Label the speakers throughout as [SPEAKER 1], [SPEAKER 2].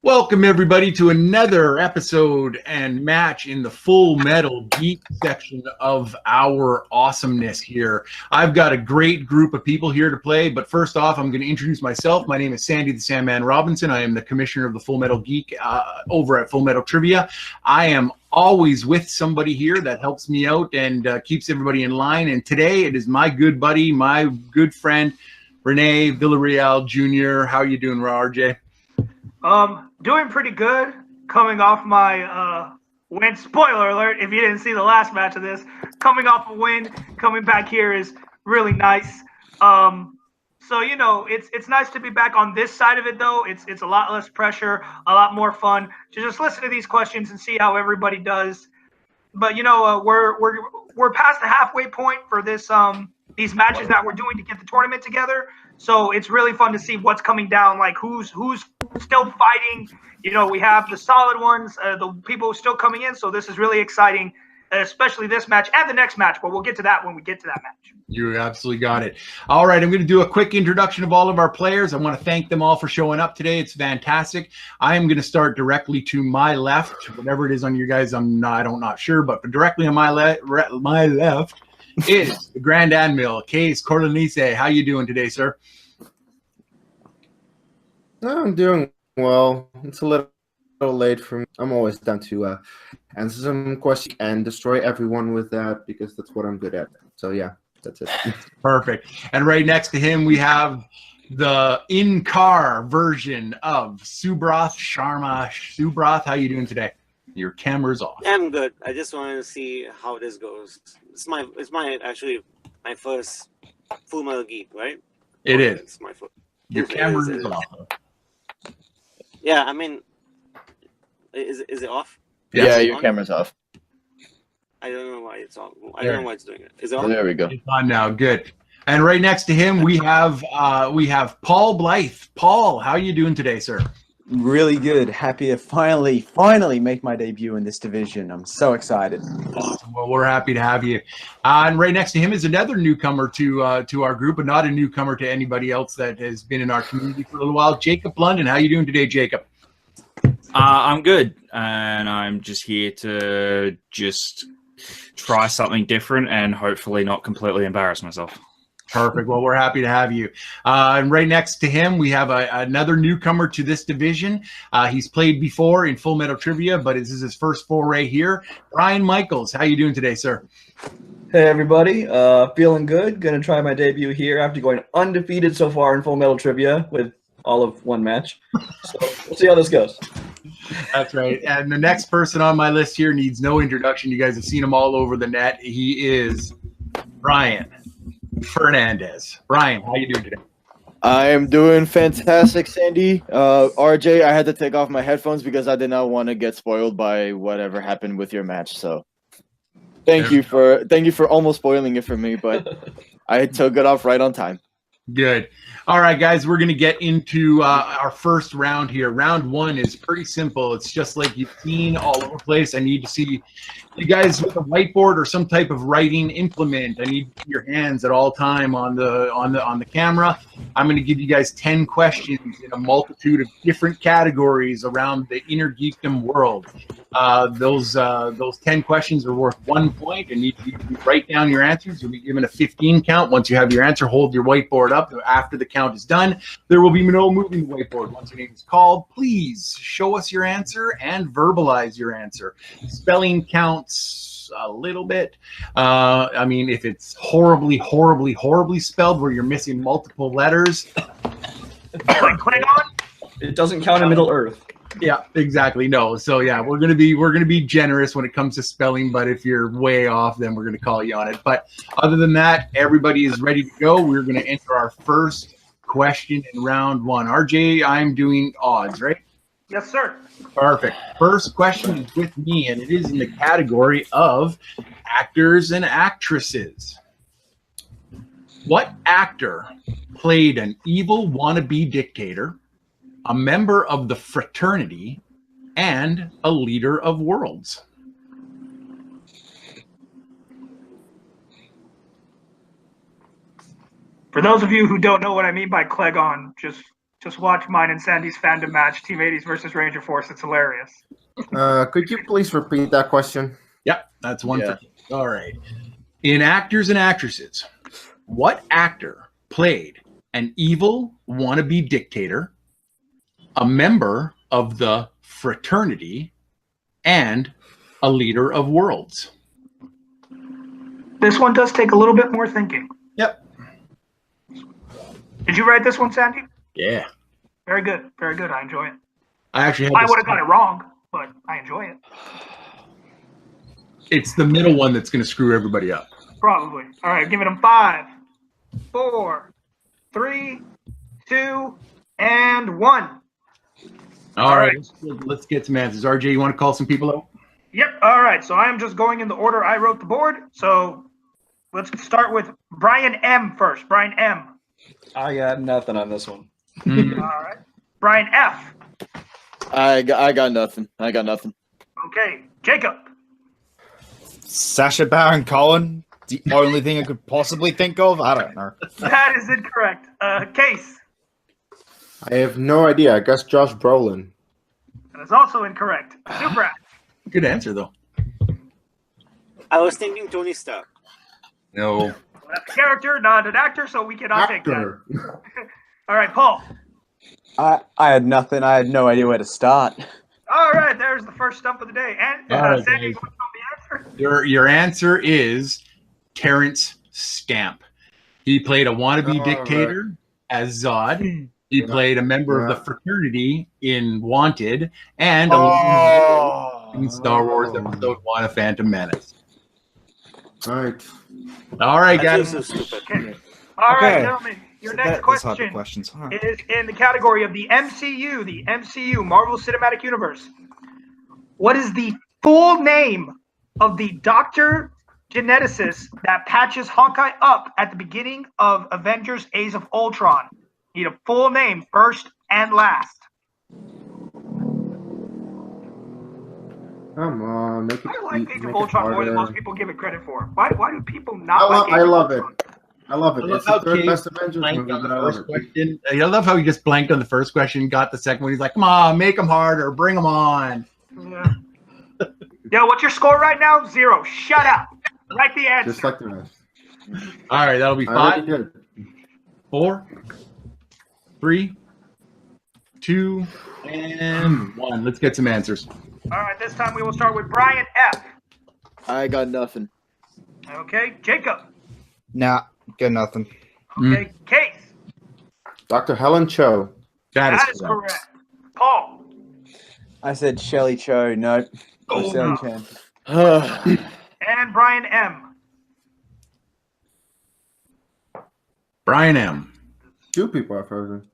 [SPEAKER 1] Welcome, everybody, to another episode and match in the Full Metal Geek section of our awesomeness here. I've got a great group of people here to play, but first off, I'm going to introduce myself. My name is Sandy the Sandman Robinson. I am the commissioner of the Full Metal Geek over at Full Metal Trivia. I am always with somebody here that helps me out and keeps everybody in line, and today it is my good buddy, my good friend, Rene Villarreal Jr. How you doing, RJ?
[SPEAKER 2] Doing pretty good. Coming off my win. Spoiler alert! If you didn't see the last match of this, coming off a win, coming back here is really nice. So you know, it's nice to be back on this side of it, though. It's a lot less pressure, a lot more fun to just listen to these questions and see how everybody does. But you know, we're past the halfway point for this these matches that we're doing to get the tournament together. So it's really fun to see what's coming down, like who's still fighting. You know, we have the solid ones, the people still coming in. So this is really exciting, especially this match and the next match. But we'll get to that when we get to that match.
[SPEAKER 1] You absolutely got it. All right, I'm going to do a quick introduction of all of our players. I want to thank them all for showing up today. It's fantastic. I am going to start directly to my left. Whatever it is on you guys, I'm not sure, but directly on my left is the Grand Admiral, Kees Cornelisse. How you doing today, sir?
[SPEAKER 3] I'm doing well. It's a little late for me. I'm always down to answer some questions and destroy everyone with that because that's what I'm good at. So yeah, that's it.
[SPEAKER 1] Perfect. And right next to him, we have the in-car version of Subrath Sharma. Subrath, how you doing today? Your camera's off.
[SPEAKER 4] I'm good. I just wanted to see how this goes. It's my first Full Metal Geek, right?
[SPEAKER 1] It is.
[SPEAKER 4] It's my first.
[SPEAKER 1] Your camera is off.
[SPEAKER 4] Yeah, I mean, is it off?
[SPEAKER 5] Yeah, your camera's off.
[SPEAKER 4] I don't know why it's off. I don't know why it's doing it. Is it on?
[SPEAKER 5] Oh, there we go.
[SPEAKER 1] It's on now. Good. And right next to him, we have Paul Blythe. Paul, how are you doing today, sir?
[SPEAKER 6] Really good. Happy to finally make my debut in this division. I'm so excited.
[SPEAKER 1] Awesome. Well, we're happy to have you. And right next to him is another newcomer to our group, but not a newcomer to anybody else that has been in our community for a little while. Jacob Blunden. How you doing today, Jacob?
[SPEAKER 7] I'm good, and I'm just here to just try something different and hopefully not completely embarrass myself.
[SPEAKER 1] Perfect. Well, we're happy to have you. And right next to him, we have another newcomer to this division. He's played before in Full Metal Trivia, but this is his first foray here. Brian Michaels, how you doing today, sir?
[SPEAKER 8] Hey, everybody. Feeling good. Going to try my debut here after going undefeated so far in Full Metal Trivia with all of one match. So we'll see how this goes.
[SPEAKER 1] That's right. And the next person on my list here needs no introduction. You guys have seen him all over the net. He is Brian Fernandez. Brian, how you doing today?
[SPEAKER 5] I am doing fantastic, Sandy. RJ, I had to take off my headphones because I did not want to get spoiled by whatever happened with your match. So thank you for almost spoiling it for me, but I took it off right on time.
[SPEAKER 1] Good. All right, guys, we're going to get into our first round here. Round one is pretty simple. It's just like you've seen all over the place. I need to see you guys with a whiteboard or some type of writing implement. I need your hands at all time on the camera. I'm going to give you guys 10 questions in a multitude of different categories around the inner geekdom world. Those 10 questions are worth 1 point, and you write down your answers. You'll be given a 15 count. Once you have your answer, hold your whiteboard up. After the count is done, there will be no moving the whiteboard. Once your name is called, please show us your answer and verbalize your answer. Spelling counts a little bit. I mean, if it's horribly spelled where you're missing multiple letters,
[SPEAKER 8] it doesn't count in Middle Earth.
[SPEAKER 1] Yeah, exactly. No. So yeah, we're gonna be generous when it comes to spelling, but if you're way off, then we're gonna call you on it. But other than that, everybody is ready to go. We're gonna enter our first question in round one. RJ, I'm doing odds, right?
[SPEAKER 2] Yes, sir.
[SPEAKER 1] Perfect. First question is with me, and it is in the category of actors and actresses. What actor played an evil wannabe dictator, a member of the fraternity, and a leader of worlds?
[SPEAKER 2] For those of you who don't know what I mean by Clegon, just Just watch mine and Sandy's fandom match, Team 80s versus Ranger Force. It's hilarious.
[SPEAKER 3] Could you please repeat that question?
[SPEAKER 1] Yep, that's one for all right. In actors and actresses, what actor played an evil wannabe dictator, a member of the fraternity, and a leader of worlds?
[SPEAKER 2] This one does take a little bit more thinking.
[SPEAKER 1] Yep.
[SPEAKER 2] Did you write this one, Sandy?
[SPEAKER 1] Yeah.
[SPEAKER 2] Very good. Very good. I enjoy it.
[SPEAKER 1] I actually
[SPEAKER 2] I would have got it wrong, but I enjoy it.
[SPEAKER 1] It's the middle one that's going to screw everybody up.
[SPEAKER 2] Probably. All right, giving them 5, 4, 3, 2, and 1.
[SPEAKER 1] All right. Let's get some answers. RJ, you want to call some people out?
[SPEAKER 2] Yep. All right. So I am just going in the order I wrote the board. So let's start with Brian M first. Brian M.
[SPEAKER 8] I got nothing on this one.
[SPEAKER 2] All right. Brian F.
[SPEAKER 5] I got nothing.
[SPEAKER 2] Okay. Jacob.
[SPEAKER 9] Sacha Baron Cohen. The only thing I could possibly think of. I don't know.
[SPEAKER 2] That is incorrect. Kees.
[SPEAKER 3] I have no idea. I guess Josh Brolin.
[SPEAKER 2] That is also incorrect. Super.
[SPEAKER 1] Good answer, though.
[SPEAKER 4] I was thinking Tony Stark.
[SPEAKER 1] No.
[SPEAKER 2] That's a character, not an actor, so we cannot take that.
[SPEAKER 3] Actor.
[SPEAKER 2] All right, Paul.
[SPEAKER 6] I had nothing. I had no idea where to start.
[SPEAKER 2] All right, there's the first stump of the day. And
[SPEAKER 1] All right,
[SPEAKER 2] Sandy,
[SPEAKER 1] guys.
[SPEAKER 2] what's the answer?
[SPEAKER 1] Your answer is Terrence Stamp. He played a wannabe dictator as Zod. He played a member of the fraternity in Wanted and in Star Wars Episode 1 of Phantom Menace.
[SPEAKER 3] All right.
[SPEAKER 1] All right,
[SPEAKER 4] That's
[SPEAKER 1] guys.
[SPEAKER 4] so stupid.
[SPEAKER 2] Okay. All right,
[SPEAKER 9] Okay.
[SPEAKER 2] gentlemen. Your
[SPEAKER 9] So
[SPEAKER 2] next
[SPEAKER 9] that's how the
[SPEAKER 2] question
[SPEAKER 9] questions are.
[SPEAKER 2] is in the category of the MCU, Marvel Cinematic Universe. What is the full name of the Dr. Geneticist that patches Hawkeye up at the beginning of Avengers Age of Ultron? Need a full name, first and last.
[SPEAKER 3] Come on. Make it
[SPEAKER 2] I like
[SPEAKER 3] easy,
[SPEAKER 2] Age
[SPEAKER 3] make
[SPEAKER 2] of
[SPEAKER 3] it
[SPEAKER 2] Ultron more than
[SPEAKER 3] harder.
[SPEAKER 2] most people give it credit for. Why do people not like Age
[SPEAKER 3] I
[SPEAKER 2] of
[SPEAKER 3] love
[SPEAKER 2] Ultron?
[SPEAKER 3] it. I love it.
[SPEAKER 1] I love
[SPEAKER 3] It's the
[SPEAKER 1] how
[SPEAKER 3] third
[SPEAKER 1] Kees
[SPEAKER 3] best Avengers
[SPEAKER 1] blanked
[SPEAKER 3] movie,
[SPEAKER 1] on the
[SPEAKER 3] but I love
[SPEAKER 1] first
[SPEAKER 3] it.
[SPEAKER 1] question. I love how he just blanked on the first question, got the second one. He's like, come on, make them harder, bring them on.
[SPEAKER 2] Yeah. Yo, what's your score right now? 0. Shut up. Write the answer.
[SPEAKER 3] Just like the rest.
[SPEAKER 1] All right, that'll be
[SPEAKER 3] I already
[SPEAKER 1] 5,
[SPEAKER 3] did.
[SPEAKER 1] 4, 3, 2, and 1. Let's get some answers.
[SPEAKER 2] All right, this time we will start with Brian F.
[SPEAKER 5] I got nothing.
[SPEAKER 2] Okay, Jacob.
[SPEAKER 9] Nah, got nothing.
[SPEAKER 2] Okay, Kees.
[SPEAKER 3] Dr. Helen Cho.
[SPEAKER 1] That
[SPEAKER 2] That
[SPEAKER 1] is
[SPEAKER 2] is
[SPEAKER 1] correct.
[SPEAKER 2] correct. Paul.
[SPEAKER 6] I said Shelley Cho. Nope.
[SPEAKER 2] Oh,
[SPEAKER 6] Shelley
[SPEAKER 2] no.
[SPEAKER 6] Chan.
[SPEAKER 2] And Brian M.
[SPEAKER 1] Brian M.
[SPEAKER 3] 2 people are frozen.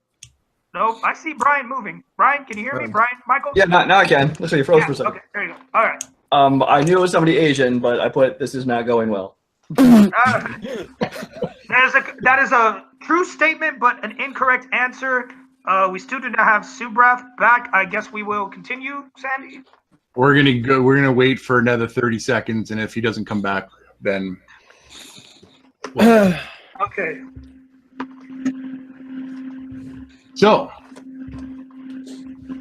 [SPEAKER 2] Nope, I see Brian moving. Brian, can you hear me? Brian, Michael?
[SPEAKER 8] Yeah, now I can. Looks like you froze
[SPEAKER 2] Yeah,
[SPEAKER 8] for a second.
[SPEAKER 2] okay, there you go. All right.
[SPEAKER 8] I knew it was somebody Asian, but I put this is not going well.
[SPEAKER 2] That is a true statement, but an incorrect answer. We still do not have Subrath back. I guess we will continue, Sandy.
[SPEAKER 1] We're gonna wait for another 30 seconds, and if he doesn't come back, then
[SPEAKER 2] Okay.
[SPEAKER 1] So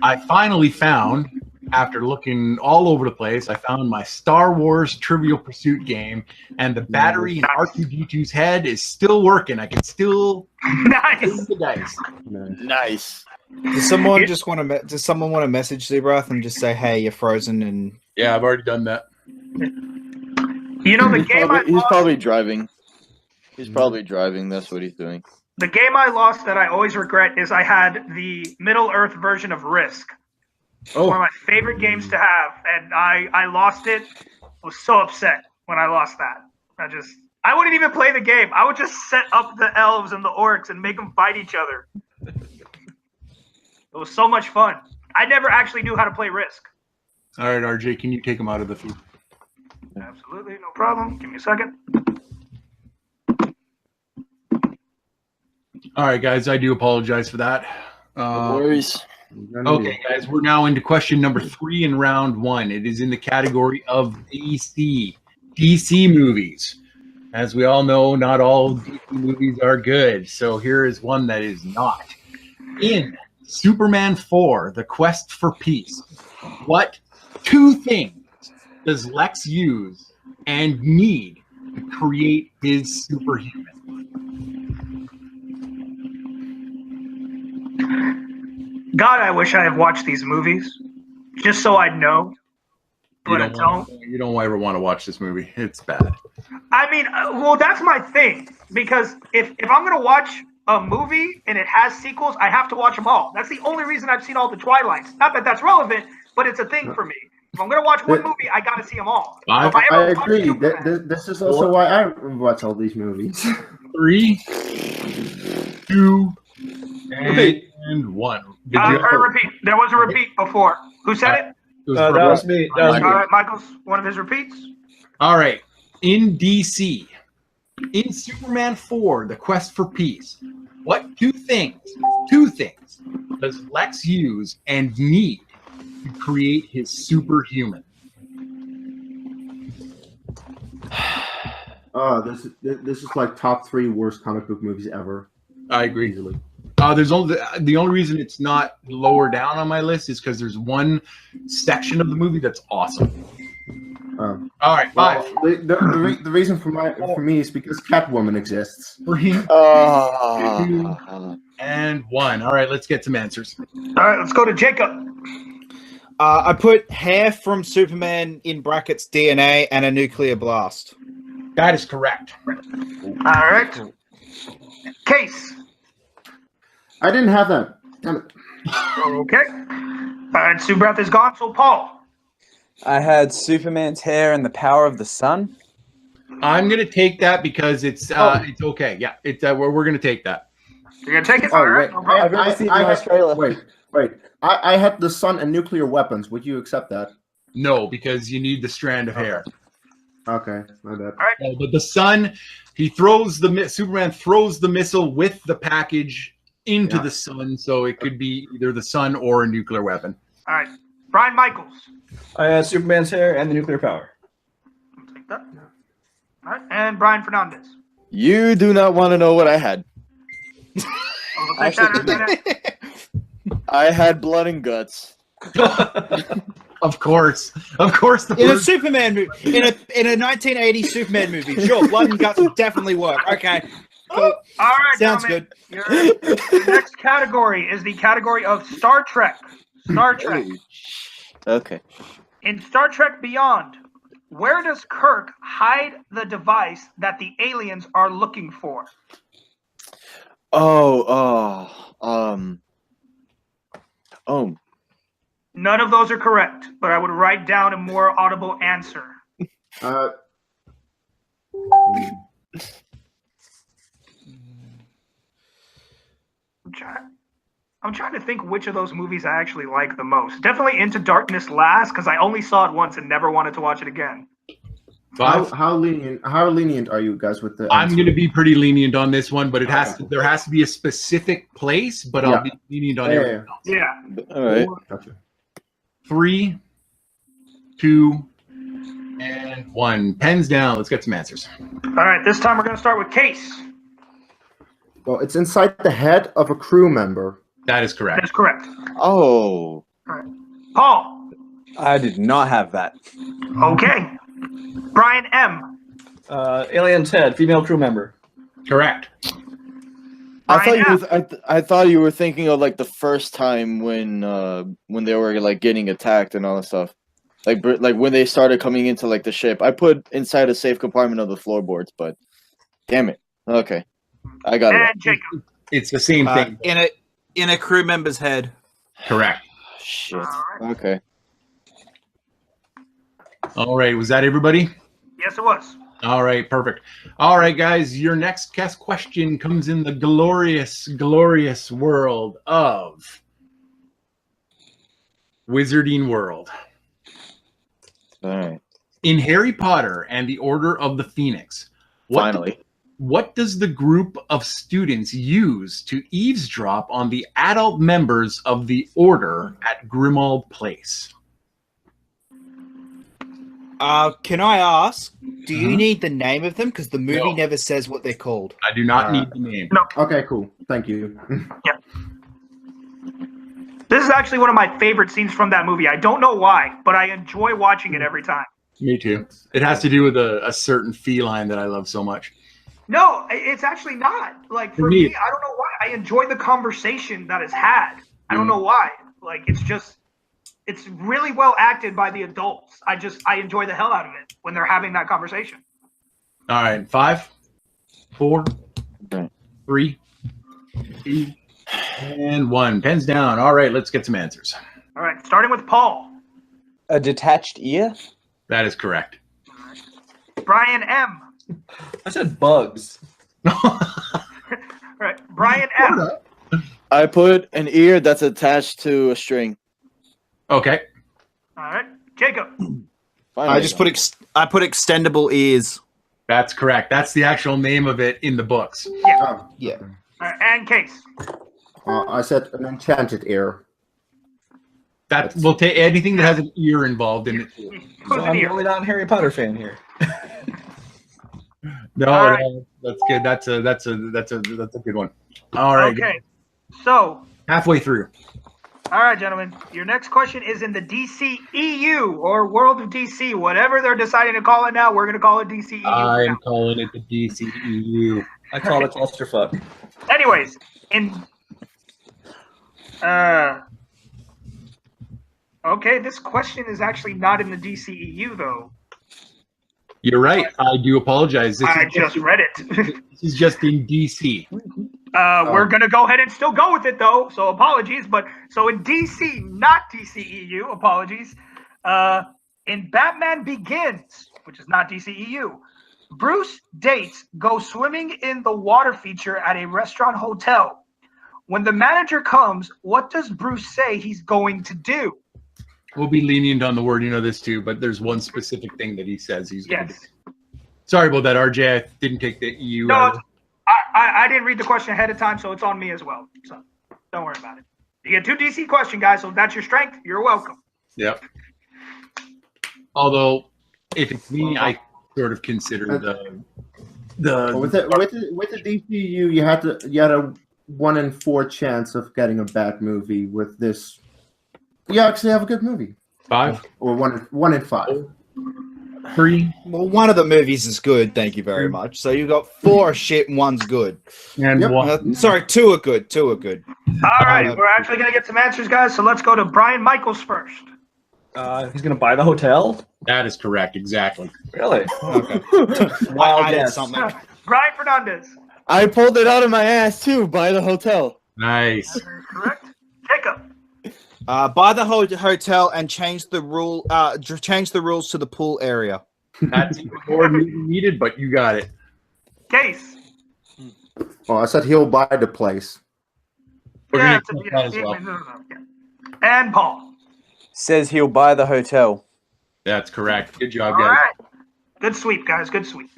[SPEAKER 1] I finally found, after looking all over the place, I found my Star Wars Trivial Pursuit game, and the battery in R2-D2's head is still working. I can still
[SPEAKER 2] Nice.
[SPEAKER 1] the dice.
[SPEAKER 5] Nice.
[SPEAKER 9] Does someone just want to? Does someone want to message Zebrath and just say, "Hey, you're frozen"? And
[SPEAKER 1] Yeah, I've already done that.
[SPEAKER 2] You know, the game I
[SPEAKER 5] He's
[SPEAKER 2] lost,
[SPEAKER 5] probably driving. He's probably driving. That's what he's doing.
[SPEAKER 2] the game I lost that I always regret is I had the Middle Earth version of Risk. One of my favorite games to have, and I lost it. I was so upset when I lost that. I wouldn't even play the game. I would just set up the elves and the orcs and make them fight each other. It was so much fun. I never actually knew how to play Risk.
[SPEAKER 1] All right, RJ, can you take him out of the feed?
[SPEAKER 2] Absolutely, no problem. Give me a second.
[SPEAKER 1] All right, guys, I do apologize for that.
[SPEAKER 5] No worries.
[SPEAKER 1] Okay, guys, we're now into question number 3 in round 1. It is in the category of DC movies. As we all know, not all DC movies are good. So here is one that is not. In Superman 4, The Quest for Peace. What 2 things does Lex use and need to create his superhuman?
[SPEAKER 2] God, I wish I had watched these movies just so I'd know. But I don't.
[SPEAKER 1] You don't ever want to watch this movie. It's bad.
[SPEAKER 2] I mean, well, that's my thing. Because if I'm going to watch a movie and it has sequels, I have to watch them all. That's the only reason I've seen all the Twilights. Not that that's relevant, but it's a thing for me. If I'm going to watch one movie, I got to see them all.
[SPEAKER 3] I agree. This is also why I watch all these movies.
[SPEAKER 1] 3, 2, and 1.
[SPEAKER 2] Repeat. There was a repeat before. Who said it?
[SPEAKER 8] That was me.
[SPEAKER 2] All right, Michael's one of his repeats.
[SPEAKER 1] All right. In DC, in Superman 4, The Quest for Peace, what 2 things does Lex use and need to create his superhuman?
[SPEAKER 3] This is like top 3 worst comic book movies ever.
[SPEAKER 1] I agree.
[SPEAKER 3] Easily.
[SPEAKER 1] There's only the only reason it's not lower down on my list is because there's one section of the movie that's awesome. All right, 5.
[SPEAKER 3] Well, the reason for me is because Catwoman exists.
[SPEAKER 1] 3, 2, and 1. All right, let's get some answers.
[SPEAKER 2] All right, let's go to Jacob.
[SPEAKER 9] I put hair from Superman in brackets DNA and a nuclear blast.
[SPEAKER 1] That is correct.
[SPEAKER 2] All right. Case.
[SPEAKER 3] I didn't have that. Damn it.
[SPEAKER 2] Okay. All right, Sue Breath is gone, so Paul.
[SPEAKER 6] I had Superman's hair and the power of the sun.
[SPEAKER 1] I'm gonna take that because it's okay. Yeah, we're gonna take that.
[SPEAKER 2] You're gonna take it?
[SPEAKER 3] Oh,
[SPEAKER 2] All right.
[SPEAKER 3] wait.
[SPEAKER 2] No problem.
[SPEAKER 5] I've never seen the trailer.
[SPEAKER 3] Wait. I had the sun and nuclear weapons. Would you accept that?
[SPEAKER 1] No, because you need the strand of hair.
[SPEAKER 3] Okay, my bad.
[SPEAKER 2] All right.
[SPEAKER 1] But the sun, Superman throws the missile with the package into the sun, so it could be either the sun or a nuclear weapon.
[SPEAKER 2] All right. Brian Michaels.
[SPEAKER 8] I had Superman's hair and the nuclear power.
[SPEAKER 2] I'll take that. All right. And Brian Fernandez.
[SPEAKER 5] You do not want to know what I had.
[SPEAKER 2] I'll take that.
[SPEAKER 5] I had blood and guts.
[SPEAKER 1] Of course.
[SPEAKER 9] In a Superman movie, in a 1980 Superman movie, sure, blood and guts would definitely work. Okay. Cool.
[SPEAKER 2] All right.
[SPEAKER 9] Sounds
[SPEAKER 2] gentlemen.
[SPEAKER 9] good.
[SPEAKER 2] Your next category is the category of Star Trek. Star Trek.
[SPEAKER 5] Okay.
[SPEAKER 2] In Star Trek Beyond, where does Kirk hide the device that the aliens are looking for? None of those are correct, but I would write down a more audible answer. I'm trying to think which of those movies I actually like the most. Definitely Into Darkness last, because I only saw it once and never wanted to watch it again.
[SPEAKER 3] How lenient are you guys with the?
[SPEAKER 1] I'm going to be pretty lenient on this one, but there has to be a specific place. But I'll be lenient on everything else.
[SPEAKER 2] Yeah.
[SPEAKER 5] All right.
[SPEAKER 3] Gotcha.
[SPEAKER 1] 3, 2, and 1. Pens down. Let's get some answers.
[SPEAKER 2] All right. This time we're going to start with Case.
[SPEAKER 3] Well, it's inside the head of a crew member.
[SPEAKER 1] That is correct.
[SPEAKER 2] That's correct.
[SPEAKER 5] Oh.
[SPEAKER 2] All right. Paul.
[SPEAKER 6] I did not have that.
[SPEAKER 2] Okay. Brian M.
[SPEAKER 8] Alien's head, female crew member.
[SPEAKER 1] Correct.
[SPEAKER 5] I thought you were thinking of like the first time when they were like getting attacked and all that stuff, like when they started coming into like the ship. I put inside a safe compartment of the floorboards, but damn it. Okay, I got it.
[SPEAKER 2] And Jacob.
[SPEAKER 1] It's the same thing.
[SPEAKER 9] In a crew member's head.
[SPEAKER 1] Correct.
[SPEAKER 5] Shit.
[SPEAKER 2] All
[SPEAKER 5] Okay.
[SPEAKER 1] All right. Was that everybody?
[SPEAKER 2] Yes, it was.
[SPEAKER 1] All right. Perfect. All right, guys. Your next guest question comes in the glorious, glorious world of Wizarding World.
[SPEAKER 5] All right.
[SPEAKER 1] In Harry Potter and the Order of the Phoenix, what does the group of students use to eavesdrop on the adult members of the Order at Grimmauld Place?
[SPEAKER 9] Can I ask, do you need the name of them? Because the movie never says what they're called.
[SPEAKER 1] I do not need the name.
[SPEAKER 2] No.
[SPEAKER 3] Okay, cool. Thank you.
[SPEAKER 2] Yeah. This is actually one of my favorite scenes from that movie. I don't know why, but I enjoy watching it every time.
[SPEAKER 1] Me too. It has to do with a certain feline that I love so much.
[SPEAKER 2] No, it's actually not. Like, for me, I don't know why. I enjoy the conversation that is had. I don't know why. Like, it's really well acted by the adults. I enjoy the hell out of it when they're having that conversation.
[SPEAKER 1] All right, 5, 4, 3, 2, and 1. Pens down. All right, let's get some answers.
[SPEAKER 2] All right, starting with Paul.
[SPEAKER 6] A detached ear?
[SPEAKER 1] That is correct.
[SPEAKER 2] Brian M.
[SPEAKER 8] I said bugs.
[SPEAKER 2] All right, Brian M.
[SPEAKER 5] I put an ear that's attached to a string.
[SPEAKER 1] Okay.
[SPEAKER 2] All right, Jacob.
[SPEAKER 6] I just put extendable ears.
[SPEAKER 1] That's correct. That's the actual name of it in the books.
[SPEAKER 2] Yeah.
[SPEAKER 6] Yeah.
[SPEAKER 2] All right, and Case.
[SPEAKER 3] I said an enchanted ear.
[SPEAKER 1] That will take anything that has an ear involved in it. Too.
[SPEAKER 8] So I'm the only non-Harry Potter fan here.
[SPEAKER 1] No,
[SPEAKER 2] All right.
[SPEAKER 1] no, that's good. That's a good one. All right.
[SPEAKER 2] Okay, so
[SPEAKER 1] Halfway through.
[SPEAKER 2] all right, gentlemen. Your next question is in the DCEU or World of DC, whatever they're deciding to call it now. We're going to call it DCEU.
[SPEAKER 1] I'm calling it the DCEU.
[SPEAKER 8] I call it clusterfuck.
[SPEAKER 2] Anyways, okay, this question is actually not in the DCEU though.
[SPEAKER 1] You're right. I do apologize.
[SPEAKER 2] I just read it.
[SPEAKER 1] This is just in DC.
[SPEAKER 2] We're gonna go ahead and still go with it though, so apologies. But so in DC, not DCEU, apologies. In Batman Begins, which is not DCEU, Bruce dates go swimming in the water feature at a restaurant hotel. When the manager comes, what does Bruce say he's going to do?
[SPEAKER 1] We'll be lenient on the word, you know this too, but there's one specific thing that he says he's going to
[SPEAKER 2] Yes.
[SPEAKER 1] do. Sorry about that, RJ. I didn't take the EU
[SPEAKER 2] No,
[SPEAKER 1] out.
[SPEAKER 2] I didn't read the question ahead of time, so it's on me as well. So don't worry about it. You get 2 DC question, guys, so if that's your strength, you're welcome.
[SPEAKER 1] Yep. Although, if it's me, I sort of consider
[SPEAKER 3] With the DCU, you had a 1 in 4 chance of getting a bad movie. With this, you actually have a good movie.
[SPEAKER 1] 5
[SPEAKER 3] or 1 in 5.
[SPEAKER 1] 3.
[SPEAKER 9] Well, one of the movies is good. Thank you very much. So you got 4 shit, and 1's good.
[SPEAKER 1] And
[SPEAKER 3] Yep.
[SPEAKER 1] 1.
[SPEAKER 9] Sorry, 2 are good. 2 are good.
[SPEAKER 2] All right, we're actually going to get some answers, guys. So let's go to Brian Michaels first.
[SPEAKER 8] He's gonna buy the hotel.
[SPEAKER 1] That is correct. Exactly.
[SPEAKER 8] Really?
[SPEAKER 9] Okay.
[SPEAKER 8] Wild
[SPEAKER 9] I did
[SPEAKER 8] guess.
[SPEAKER 9] something.
[SPEAKER 2] Brian Fernandez.
[SPEAKER 5] I pulled it out of my ass too by the hotel.
[SPEAKER 1] Nice.
[SPEAKER 2] Correct. Jacob.
[SPEAKER 9] Buy the hotel and change the rules to the pool area.
[SPEAKER 1] That's more needed, but you got it.
[SPEAKER 2] Case.
[SPEAKER 3] Oh, I said he'll buy the place.
[SPEAKER 1] We're
[SPEAKER 2] Yeah,
[SPEAKER 1] gonna click that as well.
[SPEAKER 2] yeah. And Paul.
[SPEAKER 6] Says he'll buy the hotel.
[SPEAKER 1] That's correct. Good job,
[SPEAKER 2] All
[SPEAKER 1] guys.
[SPEAKER 2] right. Good sweep, guys. Good sweep.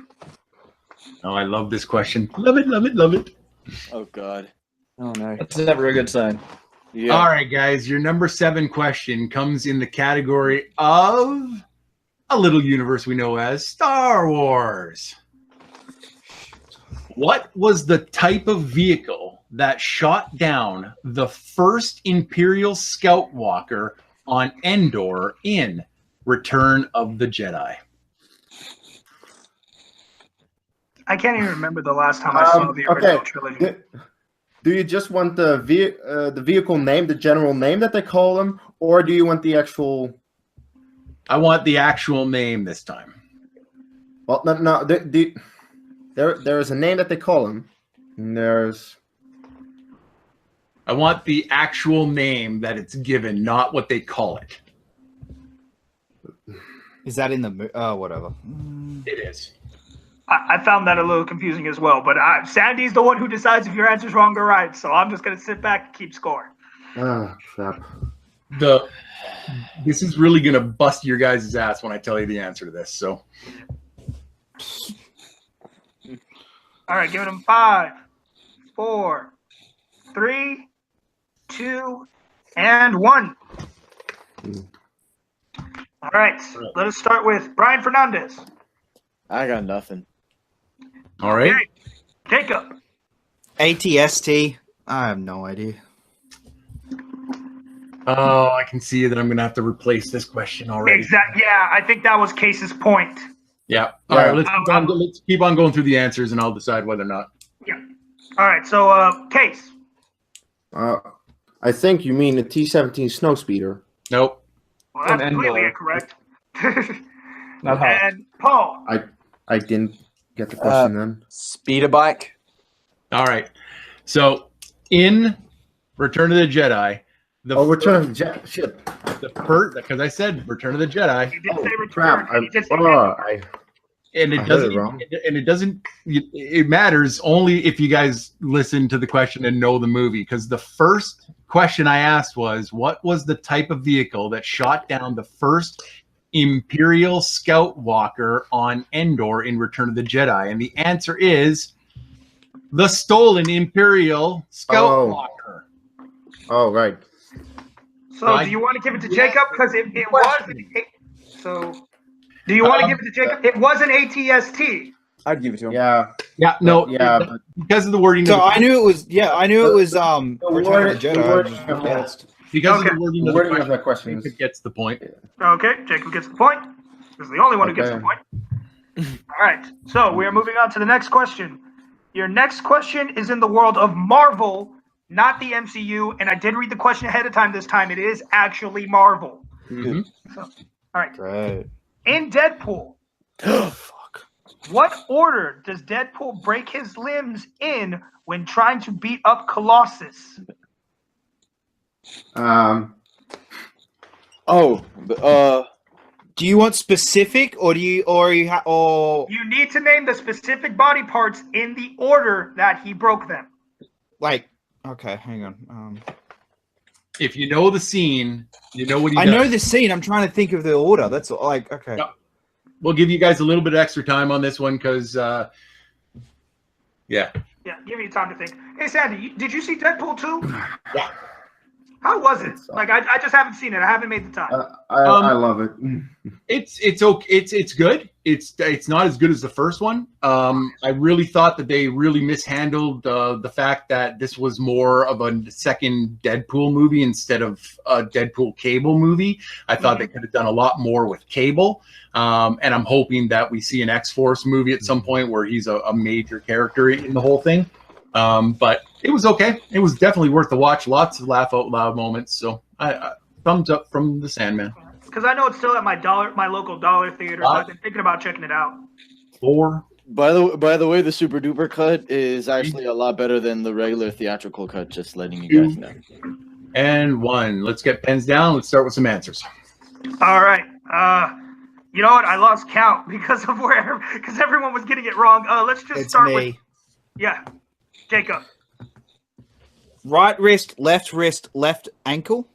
[SPEAKER 1] Oh, I love this question. Love it, love it, love it.
[SPEAKER 5] Oh God.
[SPEAKER 6] Oh no.
[SPEAKER 8] That's never a good sign.
[SPEAKER 5] Yeah.
[SPEAKER 1] All right, guys. Your number 7 question comes in the category of a little universe we know as Star Wars. What was the type of vehicle that shot down the first Imperial Scout Walker on Endor in Return of the Jedi?
[SPEAKER 2] I can't even remember the last time I saw the original trilogy.
[SPEAKER 3] Do you just want the vehicle name, the general name that they call them, or do you want the actual?
[SPEAKER 1] I want the actual name this time.
[SPEAKER 3] Well, no. There is a name that they call them. And there's.
[SPEAKER 1] I want the actual name that it's given, not what they call it.
[SPEAKER 9] Is that in the whatever?
[SPEAKER 1] It is.
[SPEAKER 2] I found that a little confusing as well, but Sandy's the one who decides if your answer's wrong or right, so I'm just going to sit back and keep score.
[SPEAKER 3] Ah, crap.
[SPEAKER 1] This is really going to bust your guys' ass when I tell you the answer to this. So,
[SPEAKER 2] All right, giving him 5, 4, 3, 2, and 1. All right, let us start with Brian Fernandez.
[SPEAKER 5] I got nothing.
[SPEAKER 1] all right.
[SPEAKER 2] Okay. Jacob.
[SPEAKER 9] ATST. I have no idea.
[SPEAKER 1] Oh, I can see that I'm going to have to replace this question already.
[SPEAKER 2] Exactly. Yeah, I think that was Case's point.
[SPEAKER 1] Yeah. All right, let's keep on going through the answers, and I'll decide whether or not.
[SPEAKER 2] Yeah. All right, so Case.
[SPEAKER 3] I think you mean the T-17 Snowspeeder.
[SPEAKER 1] Nope.
[SPEAKER 2] Well, that's completely incorrect.
[SPEAKER 8] Not how.
[SPEAKER 2] And Paul.
[SPEAKER 3] I didn't get the question then.
[SPEAKER 6] Speeder bike.
[SPEAKER 1] All right. So in Return of the Jedi,
[SPEAKER 3] Return of the Jedi. Shit.
[SPEAKER 1] The first, because I said Return of the Jedi.
[SPEAKER 2] You did say Return.
[SPEAKER 3] Crap.
[SPEAKER 1] It doesn't. It matters only if you guys listen to the question and know the movie. Because the first question I asked was, what was the type of vehicle that shot down the first Imperial Scout Walker on Endor in Return of the Jedi? And the answer is the stolen Imperial Scout Walker.
[SPEAKER 3] Oh, right.
[SPEAKER 2] So do you want to give it to Jacob? Because it was. So do you want to give it to Jacob? It was an ATST.
[SPEAKER 6] I'd give it to him.
[SPEAKER 3] Yeah.
[SPEAKER 1] Yeah. No.
[SPEAKER 3] Yeah.
[SPEAKER 1] Because of the wording.
[SPEAKER 9] So I knew it was. Yeah, I knew it was. Return of the Jedi.
[SPEAKER 1] Because of the wording
[SPEAKER 3] of that question,
[SPEAKER 1] it gets the point.
[SPEAKER 2] Okay, Jacob gets the point. He's the only one who gets the point. All right. So we are moving on to the next question. Your next question is in the world of Marvel, not the MCU. And I did read the question ahead of time this time. It is actually Marvel.
[SPEAKER 1] Mm-hmm.
[SPEAKER 2] So, all right.
[SPEAKER 6] Great.
[SPEAKER 2] In Deadpool, what order does Deadpool break his limbs in when trying to beat up Colossus?
[SPEAKER 9] Do you want specific, or do you, or
[SPEAKER 2] you need to name the specific body parts in the order that he broke them?
[SPEAKER 9] Like, okay, hang on.
[SPEAKER 1] If you know the scene, you know what he
[SPEAKER 9] I
[SPEAKER 1] does.
[SPEAKER 9] know the scene. I'm trying to think of the order. That's like, okay.
[SPEAKER 1] Yep. We'll give you guys a little bit of extra time on this one because, yeah.
[SPEAKER 2] Yeah, give me time to think. Hey, Sandy, did you see Deadpool 2?
[SPEAKER 1] Yeah.
[SPEAKER 2] How was it? Like, I just haven't seen it. I haven't made the time.
[SPEAKER 3] I love it.
[SPEAKER 1] It's okay. It's good. It's not as good as the first one. I really thought that they really mishandled the fact that this was more of a second Deadpool movie instead of a Deadpool Cable movie. I thought they could have done a lot more with Cable. And I'm hoping that we see an X-Force movie at some point where he's a major character in the whole thing. But it was okay. It was definitely worth the watch. Lots of laugh out loud moments. So I thumbs up from the Sandman.
[SPEAKER 2] Because I know it's still at my local dollar theater. So I've been thinking about checking it out.
[SPEAKER 1] 4.
[SPEAKER 5] By the way, the super duper cut is actually a lot better than the regular theatrical cut. Just letting you guys know.
[SPEAKER 1] And 1. Let's get pens down. Let's start with some answers.
[SPEAKER 2] All right. You know what? I lost count because everyone was getting it wrong. Let's just start with Jacob.
[SPEAKER 9] Right wrist, left ankle.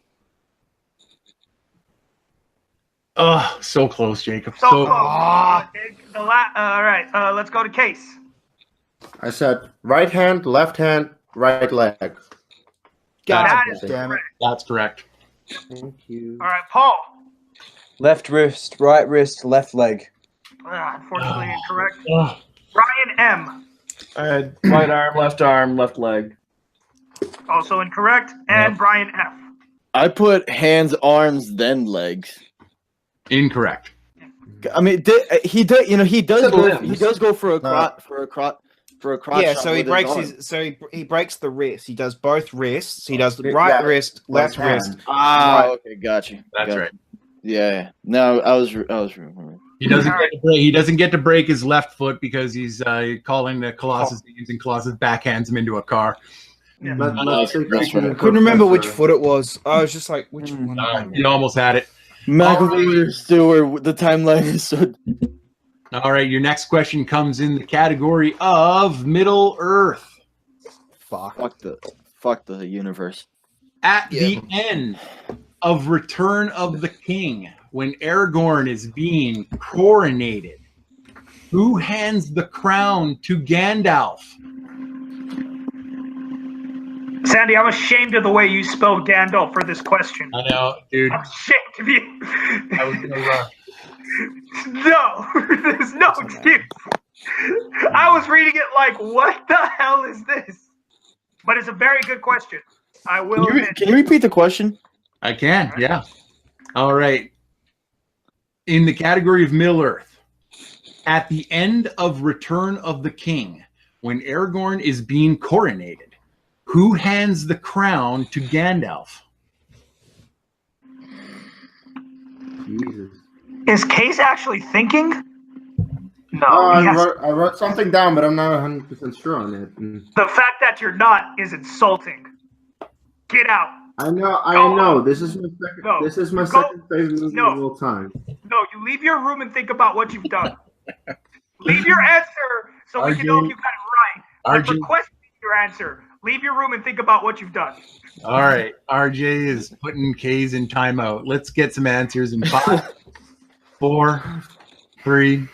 [SPEAKER 1] Oh, so close, Jacob.
[SPEAKER 2] So close. All right. Let's go to Case.
[SPEAKER 3] I said right hand, left hand, right leg.
[SPEAKER 2] That is
[SPEAKER 3] damn
[SPEAKER 2] correct.
[SPEAKER 1] That's correct.
[SPEAKER 3] Thank you.
[SPEAKER 2] All right, Paul.
[SPEAKER 6] Left wrist, right wrist, left leg.
[SPEAKER 2] Unfortunately incorrect. Brian M.
[SPEAKER 8] I had right arm, left leg.
[SPEAKER 2] Also incorrect. And Brian F.
[SPEAKER 5] I put hands, arms, then legs.
[SPEAKER 1] Incorrect.
[SPEAKER 5] I mean, he does go for a crotch.
[SPEAKER 9] Yeah, so he breaks he breaks the wrist. He does both wrists. He does the right wrist, left wrist.
[SPEAKER 5] Okay, gotcha.
[SPEAKER 1] That's right.
[SPEAKER 5] Yeah. No, I was.
[SPEAKER 1] He doesn't get to break his left foot because he's calling the Colossus names, and Colossus backhands him into a car.
[SPEAKER 2] Yeah.
[SPEAKER 9] I couldn't remember which foot it was. I was just like, which one?
[SPEAKER 1] You almost had it.
[SPEAKER 5] Macguffin Stewart. The timeline is so.
[SPEAKER 1] All right, your next question comes in the category of Middle Earth.
[SPEAKER 5] Fuck the universe.
[SPEAKER 1] At the end of Return of the King, when Aragorn is being coronated, who hands the crown to Gandalf?
[SPEAKER 2] Sandy, I'm ashamed of the way you spelled Gandalf for this question.
[SPEAKER 1] I know, dude.
[SPEAKER 2] I'm ashamed of you.
[SPEAKER 1] I was gonna run.
[SPEAKER 2] No, there's no excuse. I was reading it like, what the hell is this? But it's a very good question. I will.
[SPEAKER 5] Can you repeat the question?
[SPEAKER 1] I can, yeah. All right. In the category of Middle Earth, at the end of Return of the King, when Aragorn is being coronated, who hands the crown to Gandalf?
[SPEAKER 3] Jesus.
[SPEAKER 2] Is Case actually thinking? No.
[SPEAKER 3] I wrote something down, but I'm not 100% sure on it.
[SPEAKER 2] The fact that you're not is insulting. Get out.
[SPEAKER 3] I know.
[SPEAKER 2] Home.
[SPEAKER 3] This is my second.
[SPEAKER 2] No.
[SPEAKER 3] This is my
[SPEAKER 2] Go.
[SPEAKER 3] second favorite movie of all time.
[SPEAKER 2] No, you leave your room and think about what you've done. Leave your answer so we can know if you got it right. I'm requesting your answer. Leave your room and think about what you've done.
[SPEAKER 1] All right. RJ is putting K's in timeout. Let's get some answers in 5, 4, 3,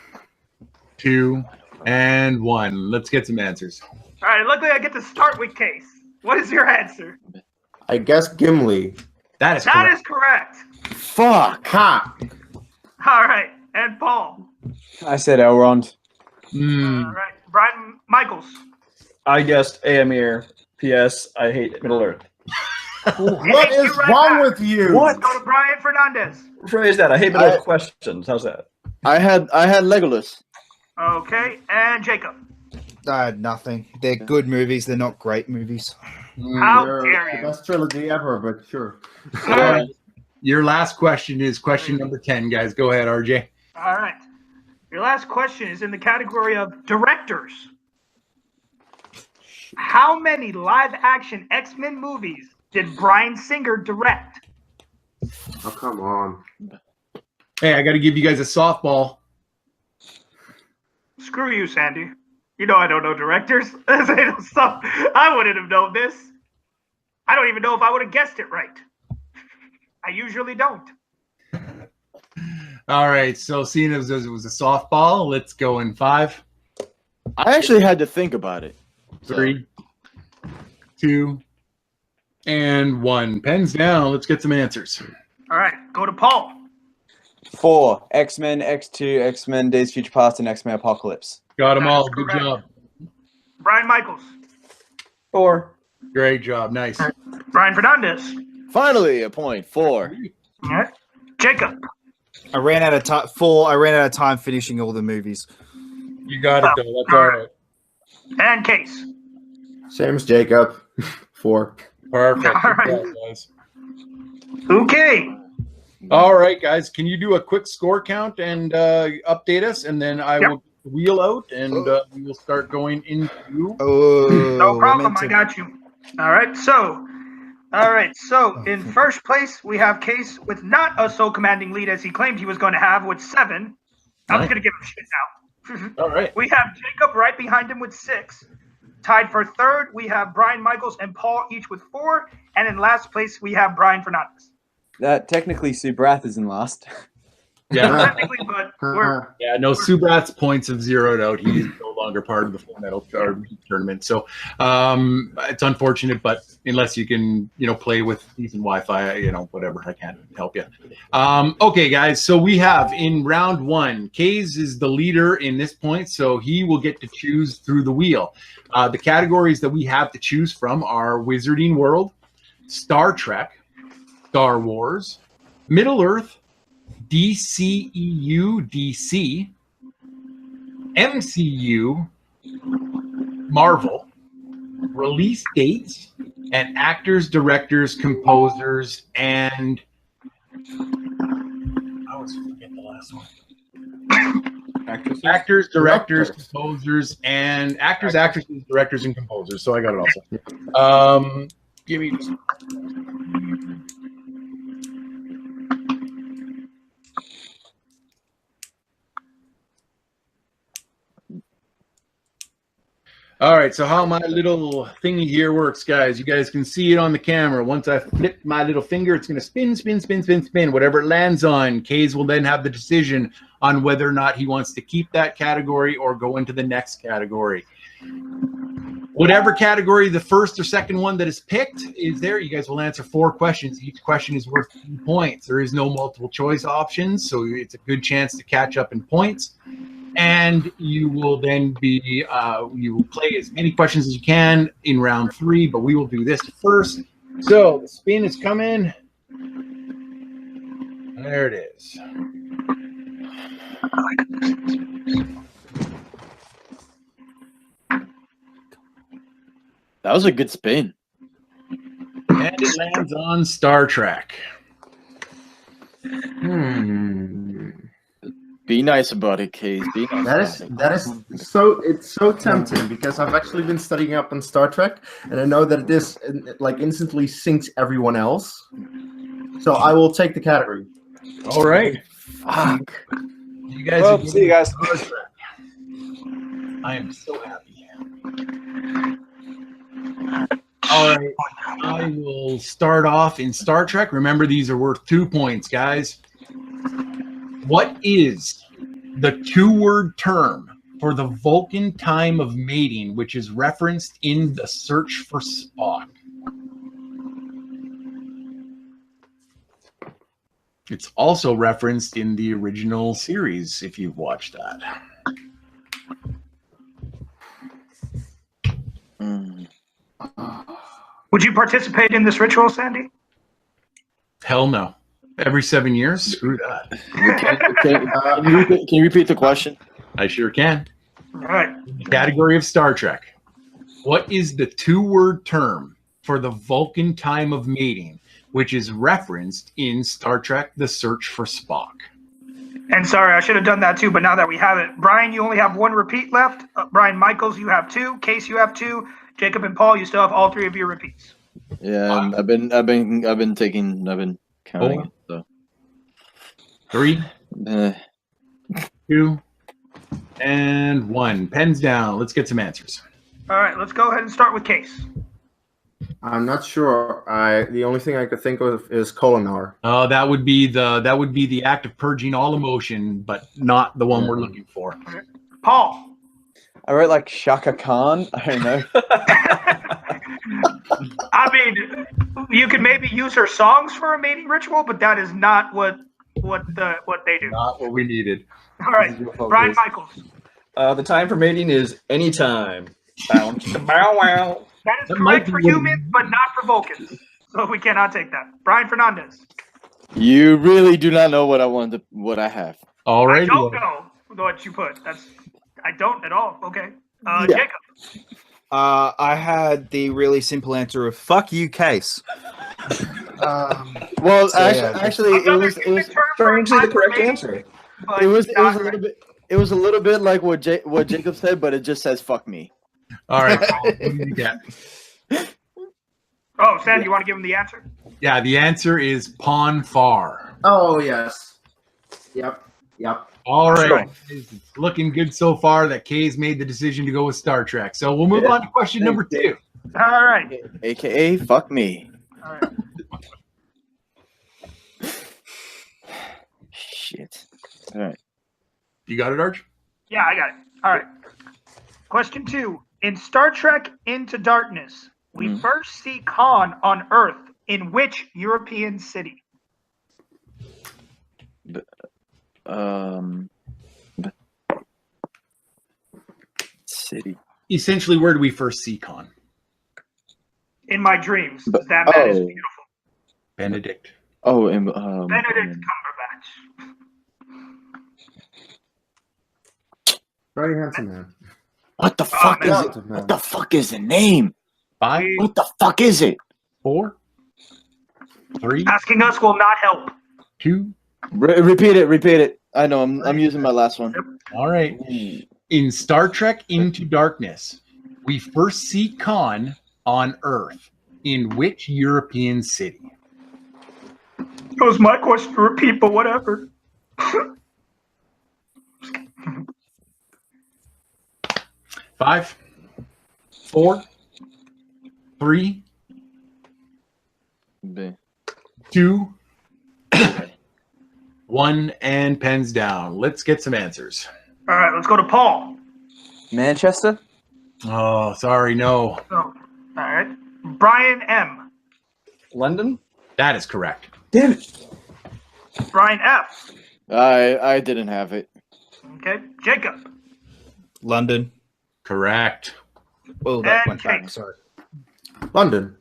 [SPEAKER 1] 2, and 1. Let's get some answers.
[SPEAKER 2] All right. Luckily, I get to start with Case. What is your answer?
[SPEAKER 3] I guess Gimli.
[SPEAKER 1] That is
[SPEAKER 2] correct.
[SPEAKER 6] Fuck.
[SPEAKER 3] Ha!
[SPEAKER 2] All right. And Paul.
[SPEAKER 6] I said Elrond.
[SPEAKER 2] All right. Brian Michaels.
[SPEAKER 8] I guessed Aemir. P.S. I hate Middle Earth.
[SPEAKER 3] What is wrong with you?
[SPEAKER 2] What? Go to Brian Fernandez.
[SPEAKER 8] Rephrase that. I hate Middle Earth questions. How's that?
[SPEAKER 5] I had Legolas.
[SPEAKER 2] Okay. And Jacob.
[SPEAKER 9] Nothing. They're good movies. They're not great movies.
[SPEAKER 2] How dare you?
[SPEAKER 3] The best trilogy ever, but sure.
[SPEAKER 1] Your last question is question number 10, guys. Go ahead, RJ.
[SPEAKER 2] All right. Your last question is in the category of directors. How many live-action X-Men movies did Bryan Singer direct?
[SPEAKER 3] Oh, come on.
[SPEAKER 1] Hey, I got to give you guys a softball.
[SPEAKER 2] Screw you, Sandy. You know I don't know directors. I wouldn't have known this. I don't even know if I would have guessed it right. I usually don't.
[SPEAKER 1] All right, so seeing as it was a softball, let's go in 5.
[SPEAKER 5] I actually had to think about it.
[SPEAKER 1] 3, 2, and 1. Pens down. Let's get some answers.
[SPEAKER 2] All right, go to Paul.
[SPEAKER 6] 4. X-Men, X2, X-Men, Days of Future Past, and X-Men Apocalypse.
[SPEAKER 1] Got them all. Good job.
[SPEAKER 2] Brian Michaels.
[SPEAKER 8] 4.
[SPEAKER 1] Great job. Nice.
[SPEAKER 2] Brian Fernandez.
[SPEAKER 5] Finally, a point. 4.
[SPEAKER 2] All right. Jacob.
[SPEAKER 9] I ran out of time. 4. I ran out of time finishing all the movies.
[SPEAKER 1] You got it, though. That's all right.
[SPEAKER 2] And Case.
[SPEAKER 3] Same as Jacob. 4.
[SPEAKER 1] Perfect.
[SPEAKER 2] All right.
[SPEAKER 1] Good job, guys.
[SPEAKER 2] Okay.
[SPEAKER 1] All right, guys. Can you do a quick score count and update us? And then I will wheel out and we will start going into.
[SPEAKER 2] No problem. I got you. All right. So in first place, we have Case with not a so commanding lead as he claimed he was going to have with 7. I'm just going to give him shit now.
[SPEAKER 1] All right.
[SPEAKER 2] We have Jacob right behind him with 6. Tied for third, we have Brian Michaels and Paul each with 4. And in last place, we have Brian Fernandez.
[SPEAKER 6] That technically Sue Brath is in last.
[SPEAKER 1] Yeah.
[SPEAKER 2] Technically, but we're
[SPEAKER 1] No, Subrat's points have zeroed out. He's no longer part of the Full Metal tournament. So it's unfortunate, but unless you can, play with decent Wi-Fi, whatever, I can't help you. Okay, guys. So we have in round 1, Kees is the leader in this point, so he will get to choose through the wheel. The categories that we have to choose from are Wizarding World, Star Trek, Star Wars, Middle Earth, DCEU, DC, MCU, Marvel, release dates, and actors, directors, composers, and I always forget the last one. Actors, directors, composers, and actresses, directors, and composers. So I got it also. Give me just. All right, so how my little thingy here works, guys. You guys can see it on the camera. Once I flip my little finger, it's going to spin, spin, spin, spin, spin. Whatever it lands on, Kees will then have the decision on whether or not he wants to keep that category or go into the next category. Whatever category the first or second one that is picked is there, you guys will answer 4 questions. Each question is worth 2 points. There is no multiple choice options, so it's a good chance to catch up in points. And you will then be, you will play as many questions as you can in round 3, but we will do this first. So the spin is coming. There it is.
[SPEAKER 5] That was a good spin.
[SPEAKER 1] And it lands on Star Trek.
[SPEAKER 5] Be nice about it, Kees. Be nice.
[SPEAKER 3] It's so tempting because I've actually been studying up on Star Trek, and I know that this like instantly sinks everyone else. So I will take the category.
[SPEAKER 1] All right.
[SPEAKER 5] Fuck.
[SPEAKER 1] You guys.
[SPEAKER 6] Well, see you guys.
[SPEAKER 1] I am so happy. All right. I will start off in Star Trek. Remember, these are worth 2 points, guys. What is the 2-word term for the Vulcan time of mating, which is referenced in The Search for Spock? It's also referenced in the original series, if you've watched that.
[SPEAKER 2] Would you participate in this ritual, Sandy?
[SPEAKER 1] Hell no. Every 7 years? Screw that.
[SPEAKER 5] Can you repeat the question?
[SPEAKER 1] I sure can.
[SPEAKER 2] All right.
[SPEAKER 1] Category of Star Trek. What is the 2-word term for the Vulcan time of mating, which is referenced in Star Trek The Search for Spock?
[SPEAKER 2] And sorry, I should have done that too, but now that we have it, Brian, you only have 1 repeat left. Brian Michaels, you have 2. Case, you have 2. Jacob and Paul, you still have all 3 of your repeats.
[SPEAKER 5] Yeah, and I've been counting.
[SPEAKER 1] 4,
[SPEAKER 5] it, so.
[SPEAKER 1] 3, 2, and 1. Pens down. Let's get some answers.
[SPEAKER 2] All right, let's go ahead and start with Case.
[SPEAKER 3] I'm not sure. The only thing I could think of is Colonar.
[SPEAKER 1] Oh, that would be the act of purging all emotion, but not the one we're looking for.
[SPEAKER 2] Paul.
[SPEAKER 6] I wrote like Shaka Khan. I don't know.
[SPEAKER 2] I mean, you could maybe use her songs for a mating ritual, but that is not what they do.
[SPEAKER 1] Not what we needed.
[SPEAKER 2] All right, Brian Michaels.
[SPEAKER 8] The time for mating is anytime. Bow wow.
[SPEAKER 2] That is correct for humans, but not for Vulcans. So we cannot take that. Brian Fernandez.
[SPEAKER 5] You really do not know what I have.
[SPEAKER 1] All right.
[SPEAKER 2] I don't know what you put. I don't at all. Okay.
[SPEAKER 5] Yeah.
[SPEAKER 2] Jacob.
[SPEAKER 9] I had the really simple answer of "fuck you, Case."
[SPEAKER 5] Well, actually, it was
[SPEAKER 8] Turn to the correct answer.
[SPEAKER 5] It was a little bit like what Jacob said, but it just says "fuck me."
[SPEAKER 1] All right. What do you get?
[SPEAKER 2] Oh, Sam, you want to give him the answer?
[SPEAKER 1] Yeah, the answer is Pon Farr.
[SPEAKER 3] Oh yes. Yep.
[SPEAKER 1] All right. It's looking good so far that Kay's made the decision to go with Star Trek. So we'll move on to question number 2.
[SPEAKER 2] All right.
[SPEAKER 5] AKA fuck me.
[SPEAKER 2] All right.
[SPEAKER 5] Shit. All right.
[SPEAKER 1] You got it, Arch?
[SPEAKER 2] Yeah, I got it. All right. Question 2. In Star Trek Into Darkness, we first see Khan on Earth in which European city?
[SPEAKER 5] City.
[SPEAKER 1] Essentially, where do we first see Khan?
[SPEAKER 2] In my dreams. That man is beautiful.
[SPEAKER 1] Benedict.
[SPEAKER 5] Oh,
[SPEAKER 2] Benedict Cumberbatch.
[SPEAKER 3] Very handsome man.
[SPEAKER 5] What the fuck is it? What the fuck is the name?
[SPEAKER 1] 5.
[SPEAKER 5] What the fuck is it?
[SPEAKER 1] 4. 3.
[SPEAKER 2] Asking us will not help.
[SPEAKER 1] 2.
[SPEAKER 5] Repeat it. I know. I'm using my last one.
[SPEAKER 1] All right. In Star Trek Into Darkness, we first see Khan on Earth. In which European city?
[SPEAKER 2] That was my question to repeat, but whatever.
[SPEAKER 1] 5, 4, 3, 2, 1, and pens down. Let's get some answers.
[SPEAKER 2] All right, let's go to Paul.
[SPEAKER 6] Manchester?
[SPEAKER 1] Oh, sorry, no.
[SPEAKER 2] Oh, all right. Brian M.
[SPEAKER 8] London?
[SPEAKER 1] That is correct.
[SPEAKER 6] Damn it.
[SPEAKER 2] Brian F.
[SPEAKER 5] I didn't have it.
[SPEAKER 2] Okay. Jacob.
[SPEAKER 9] London.
[SPEAKER 1] Correct.
[SPEAKER 9] Well, that
[SPEAKER 2] And
[SPEAKER 9] went back.
[SPEAKER 2] Kate.
[SPEAKER 9] Sorry.
[SPEAKER 3] London.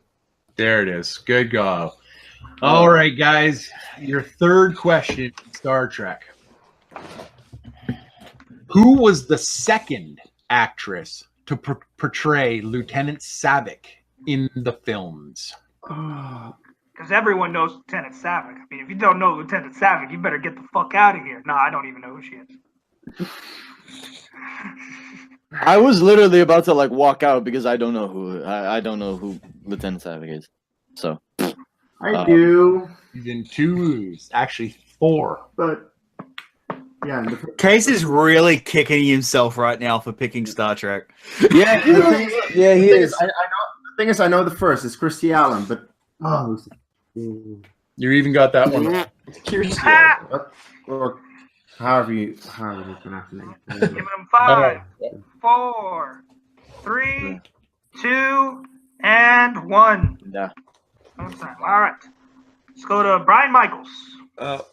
[SPEAKER 1] There it is. Good go. All right, guys. Your third question, Star Trek. Who was the second actress to portray Lieutenant Savick in the films?
[SPEAKER 2] Because everyone knows Lieutenant Savick. I mean, if you don't know Lieutenant Savick, you better get the fuck out of here. No, I don't even know who she is.
[SPEAKER 5] I was literally about to like walk out because I don't know who Lieutenant Savick is. So
[SPEAKER 3] I do,
[SPEAKER 1] He's in two, actually four.
[SPEAKER 3] but yeah.
[SPEAKER 9] Case is really kicking himself right now for picking Star Trek.
[SPEAKER 5] yeah, he is.
[SPEAKER 3] The thing is, I know the first. It's Christy Allen, but
[SPEAKER 1] You even got that one.
[SPEAKER 8] Curious.
[SPEAKER 3] or however you pronounce the name.
[SPEAKER 2] Giving them 5, 4, 3, 2, and 1.
[SPEAKER 5] Yeah.
[SPEAKER 2] All right. Let's go to Brian Michaels.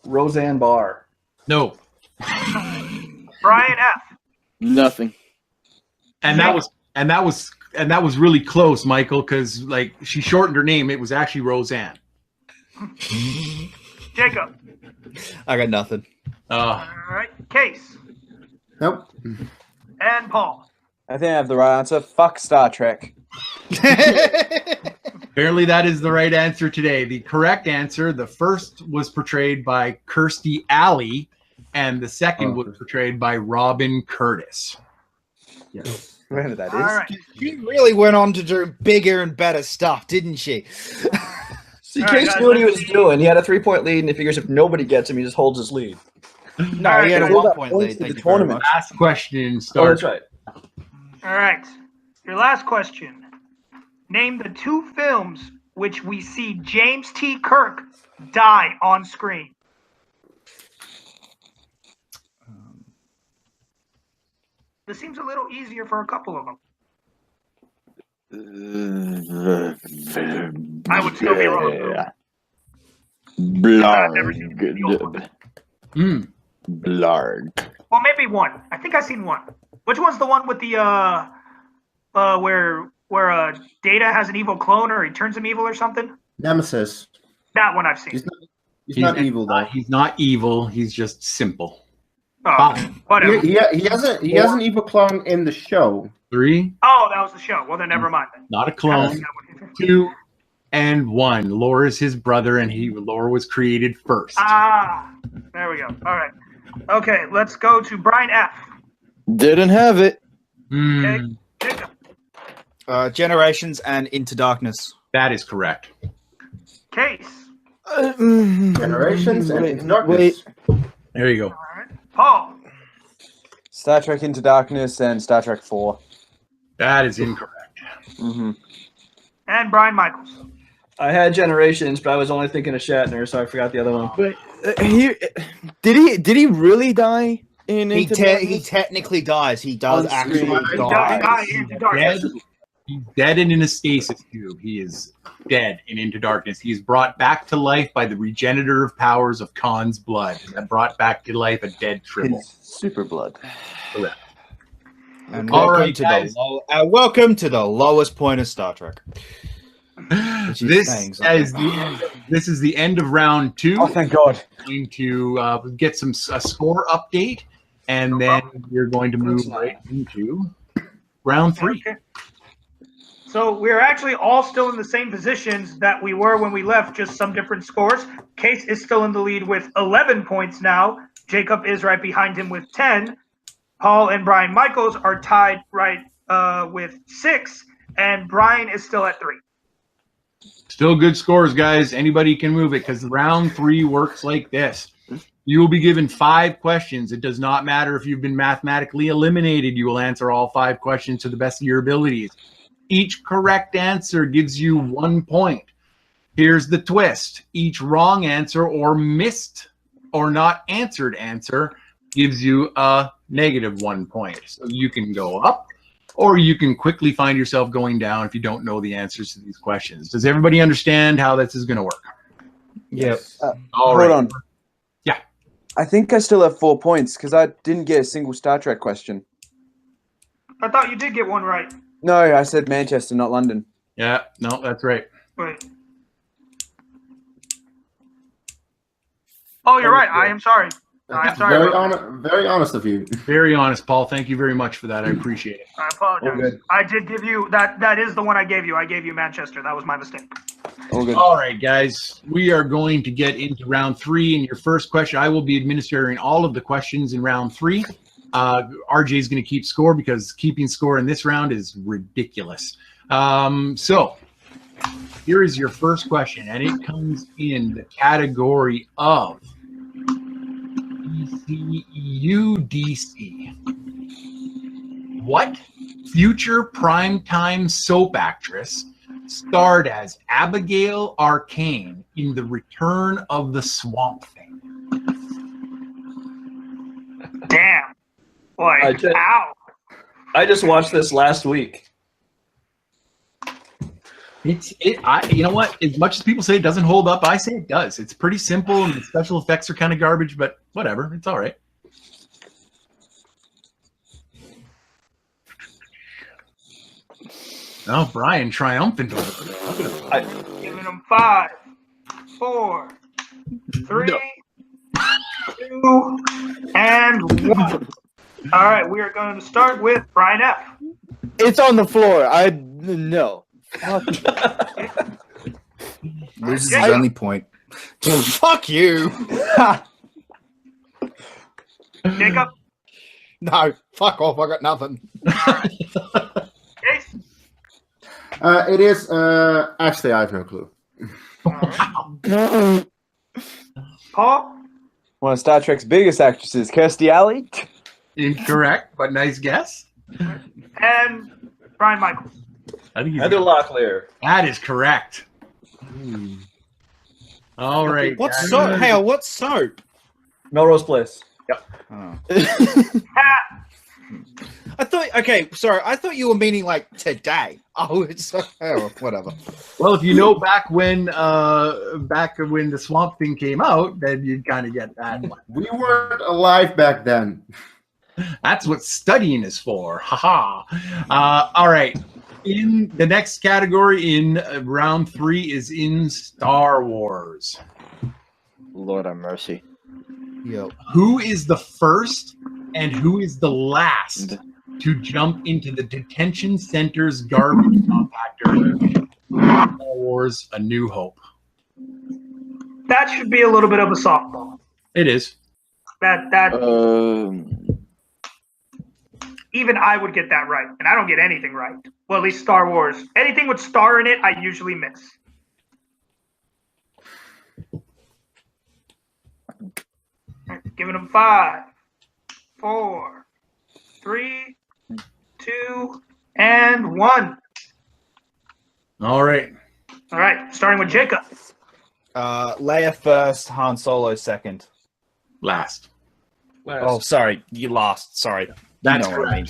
[SPEAKER 8] Roseanne Barr.
[SPEAKER 1] No.
[SPEAKER 2] Brian F.
[SPEAKER 5] Nothing.
[SPEAKER 1] And that was really close, Michael, because like she shortened her name. It was actually Roseanne.
[SPEAKER 2] Jacob.
[SPEAKER 9] I got nothing.
[SPEAKER 2] All right. Case.
[SPEAKER 3] Nope.
[SPEAKER 2] And Paul.
[SPEAKER 6] I think I have the right answer. Fuck Star Trek.
[SPEAKER 1] Apparently, that is the right answer today. The correct answer, the first was portrayed by Kirstie Alley, and the second was portrayed by Robin Curtis.
[SPEAKER 3] Yes.
[SPEAKER 6] Whoever that is.
[SPEAKER 2] All right.
[SPEAKER 9] She really went on to do bigger and better stuff, didn't she?
[SPEAKER 8] See,
[SPEAKER 2] All right,
[SPEAKER 8] Case
[SPEAKER 2] guys,
[SPEAKER 8] knew what he
[SPEAKER 2] let's
[SPEAKER 8] was doing. He had a 3-point lead, and he figures if nobody gets him, he just holds his lead.
[SPEAKER 9] No, he had a
[SPEAKER 2] All
[SPEAKER 9] 1 point lead. Thank you very much.
[SPEAKER 1] Last question,
[SPEAKER 8] Oh,
[SPEAKER 1] Star
[SPEAKER 8] that's
[SPEAKER 1] Trek.
[SPEAKER 8] right.
[SPEAKER 2] All right. Your last question. Name the 2 films which we see James T. Kirk die on screen. This seems a little easier for a couple of them. I would still be wrong. I've never seen the old one.
[SPEAKER 5] Blarg.
[SPEAKER 2] Well, maybe one. I think I've seen one. Which one's the one with the where Data has an evil clone or he turns him evil or something?
[SPEAKER 3] Nemesis.
[SPEAKER 2] That one I've seen.
[SPEAKER 3] He's not evil though.
[SPEAKER 1] He's not evil. He's just simple.
[SPEAKER 2] Oh, whatever.
[SPEAKER 3] He has an evil clone in the show.
[SPEAKER 1] 3,
[SPEAKER 2] Oh, that was the show. Well, then never mind. Then.
[SPEAKER 1] not a clone. 2 and 1. Laura's his brother, and Laura was created first.
[SPEAKER 2] Ah, there we go. All right. Okay, let's go to Brian F.
[SPEAKER 5] Didn't have it.
[SPEAKER 2] Okay, Jacob.
[SPEAKER 9] Generations and Into Darkness.
[SPEAKER 1] That is correct.
[SPEAKER 2] Case.
[SPEAKER 3] Generations and Into Darkness.
[SPEAKER 1] There you go.
[SPEAKER 2] All right. Paul.
[SPEAKER 6] Star Trek Into Darkness and Star Trek 4.
[SPEAKER 1] That is incorrect.
[SPEAKER 6] Mm-hmm.
[SPEAKER 2] And Brian Michaels.
[SPEAKER 8] I had Generations, but I was only thinking of Shatner, so I forgot the other one.
[SPEAKER 5] But did he really die in
[SPEAKER 9] He
[SPEAKER 5] Into Darkness?
[SPEAKER 9] he technically dies. He does
[SPEAKER 5] On
[SPEAKER 9] actually
[SPEAKER 5] screen.
[SPEAKER 9] die.
[SPEAKER 1] Dead. He's dead and in a stasis tube. He is dead and into darkness. He is brought back to life by the regenerative powers of Khan's blood. That brought back to life a dead Tribble.
[SPEAKER 5] His super blood.
[SPEAKER 1] Correct.
[SPEAKER 9] And
[SPEAKER 1] All
[SPEAKER 9] welcome
[SPEAKER 1] right,
[SPEAKER 9] to
[SPEAKER 1] guys.
[SPEAKER 9] welcome to the lowest point of Star Trek. Which is
[SPEAKER 1] This
[SPEAKER 9] saying something.
[SPEAKER 1] this is the end of round 2.
[SPEAKER 6] Oh, thank God.
[SPEAKER 1] We're going to get a score update, and then we're going to move right into round 3.
[SPEAKER 2] Okay. So we're actually all still in the same positions that we were when we left, just some different scores. Case is still in the lead with 11 points now. Jacob is right behind him with 10. Paul and Brian Michaels are tied right with 6, and Brian is still at 3.
[SPEAKER 1] Still good scores, guys. Anybody can move it because round 3 works like this. You will be given 5 questions. It does not matter if you've been mathematically eliminated. You will answer all 5 questions to the best of your abilities. Each correct answer gives you 1 point. Here's the twist. Each wrong answer or missed or not answered answer gives you a negative 1 point. So you can go up or you can quickly find yourself going down if you don't know the answers to these questions. Does everybody understand how this is going to work?
[SPEAKER 6] Yep.
[SPEAKER 1] All
[SPEAKER 6] Hold
[SPEAKER 1] right.
[SPEAKER 6] on.
[SPEAKER 1] Yeah.
[SPEAKER 6] I think I still have 4 points because I didn't get a single Star Trek question.
[SPEAKER 2] I thought you did get one right.
[SPEAKER 6] No, I said Manchester, not London.
[SPEAKER 1] Yeah, no, that's right.
[SPEAKER 2] Wait. Oh, you're right. I am sorry. I'm sorry.
[SPEAKER 3] Very honest of you.
[SPEAKER 1] Very honest, Paul. Thank you very much for that. I appreciate it.
[SPEAKER 2] I apologize. I did give you that. That is the one I gave you. I gave you Manchester. That was my mistake.
[SPEAKER 5] All good.
[SPEAKER 1] All right, guys. We are going to get into round 3. And your first question, I will be administering all of the questions in round 3. RJ is going to keep score because keeping score in this round is ridiculous. So here is your first question, and it comes in the category of ECUDC. What future primetime soap actress starred as Abigail Arcane in The Return of the Swamp Thing?
[SPEAKER 2] Damn. Boy, ow.
[SPEAKER 8] I just watched this last week.
[SPEAKER 1] You know what? As much as people say it doesn't hold up, I say it does. It's pretty simple, and the special effects are kind of garbage, but whatever. It's all right. Oh, Brian triumphant over it.
[SPEAKER 2] Giving him 5, 4, 3, 2, and 1. All right, we are going to start with Brian F.
[SPEAKER 5] It's on the floor. No.
[SPEAKER 10] Loses his only point.
[SPEAKER 9] Fuck you.
[SPEAKER 2] Jacob.
[SPEAKER 9] No, fuck off. I got nothing.
[SPEAKER 2] Kees.
[SPEAKER 3] It is actually I have no clue.
[SPEAKER 2] Paul.
[SPEAKER 5] One of Star Trek's biggest actresses, Kirstie Alley.
[SPEAKER 1] Incorrect, but nice guess.
[SPEAKER 2] And Brian Michaels.
[SPEAKER 1] I think
[SPEAKER 8] Heather Locklear.
[SPEAKER 1] That is correct. All right.
[SPEAKER 9] What soap? Hey, what soap?
[SPEAKER 8] Melrose Place.
[SPEAKER 1] Yep.
[SPEAKER 9] Oh. I thought. Okay, sorry. I thought you were meaning like today. Oh, it's whatever.
[SPEAKER 1] Well, if you know back when the Swamp Thing came out, then you'd kind of get that one.
[SPEAKER 3] We weren't alive back then.
[SPEAKER 1] That's what studying is for. Haha. All right. In the next category in round 3 is in Star Wars.
[SPEAKER 5] Lord have mercy.
[SPEAKER 9] Yo.
[SPEAKER 1] Who is the first and who is the last to jump into the detention center's garbage compactor in Star Wars A New Hope?
[SPEAKER 2] That should be a little bit of a softball.
[SPEAKER 1] It is.
[SPEAKER 2] Even I would get that right, and I don't get anything right. Well, at least Star Wars. Anything with star in it, I usually miss. Giving them 5, 4, 3, 2, and 1.
[SPEAKER 1] All right.
[SPEAKER 2] All right, starting with Jacob.
[SPEAKER 9] Leia first, Han Solo second.
[SPEAKER 1] Last.
[SPEAKER 7] Oh, sorry. You lost. Sorry.
[SPEAKER 1] That's
[SPEAKER 7] you know what I mean.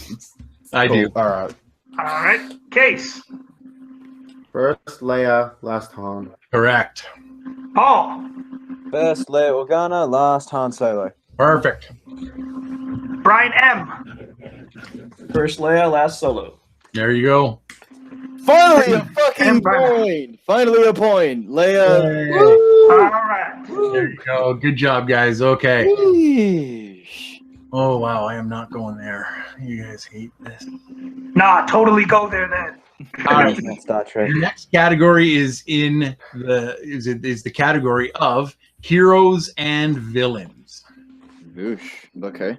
[SPEAKER 1] I do.
[SPEAKER 9] All right.
[SPEAKER 2] All right, Kees.
[SPEAKER 3] First Leia, last Han.
[SPEAKER 1] Correct.
[SPEAKER 2] Paul.
[SPEAKER 5] First Leia Organa, last Han Solo.
[SPEAKER 1] Perfect.
[SPEAKER 2] Brian M.
[SPEAKER 8] First Leia, last Solo.
[SPEAKER 1] There you go.
[SPEAKER 5] Finally a fucking point. Finally a point. Leia.
[SPEAKER 1] Yay.
[SPEAKER 2] All right.
[SPEAKER 1] There you go. Good job, guys. Okay.
[SPEAKER 5] Yeesh.
[SPEAKER 1] Oh, wow. I am not going there. You guys hate this.
[SPEAKER 2] Nah, totally go there then.
[SPEAKER 1] All right.
[SPEAKER 5] Star Trek.
[SPEAKER 1] The next category is in the category of heroes and villains.
[SPEAKER 5] Oosh. Okay.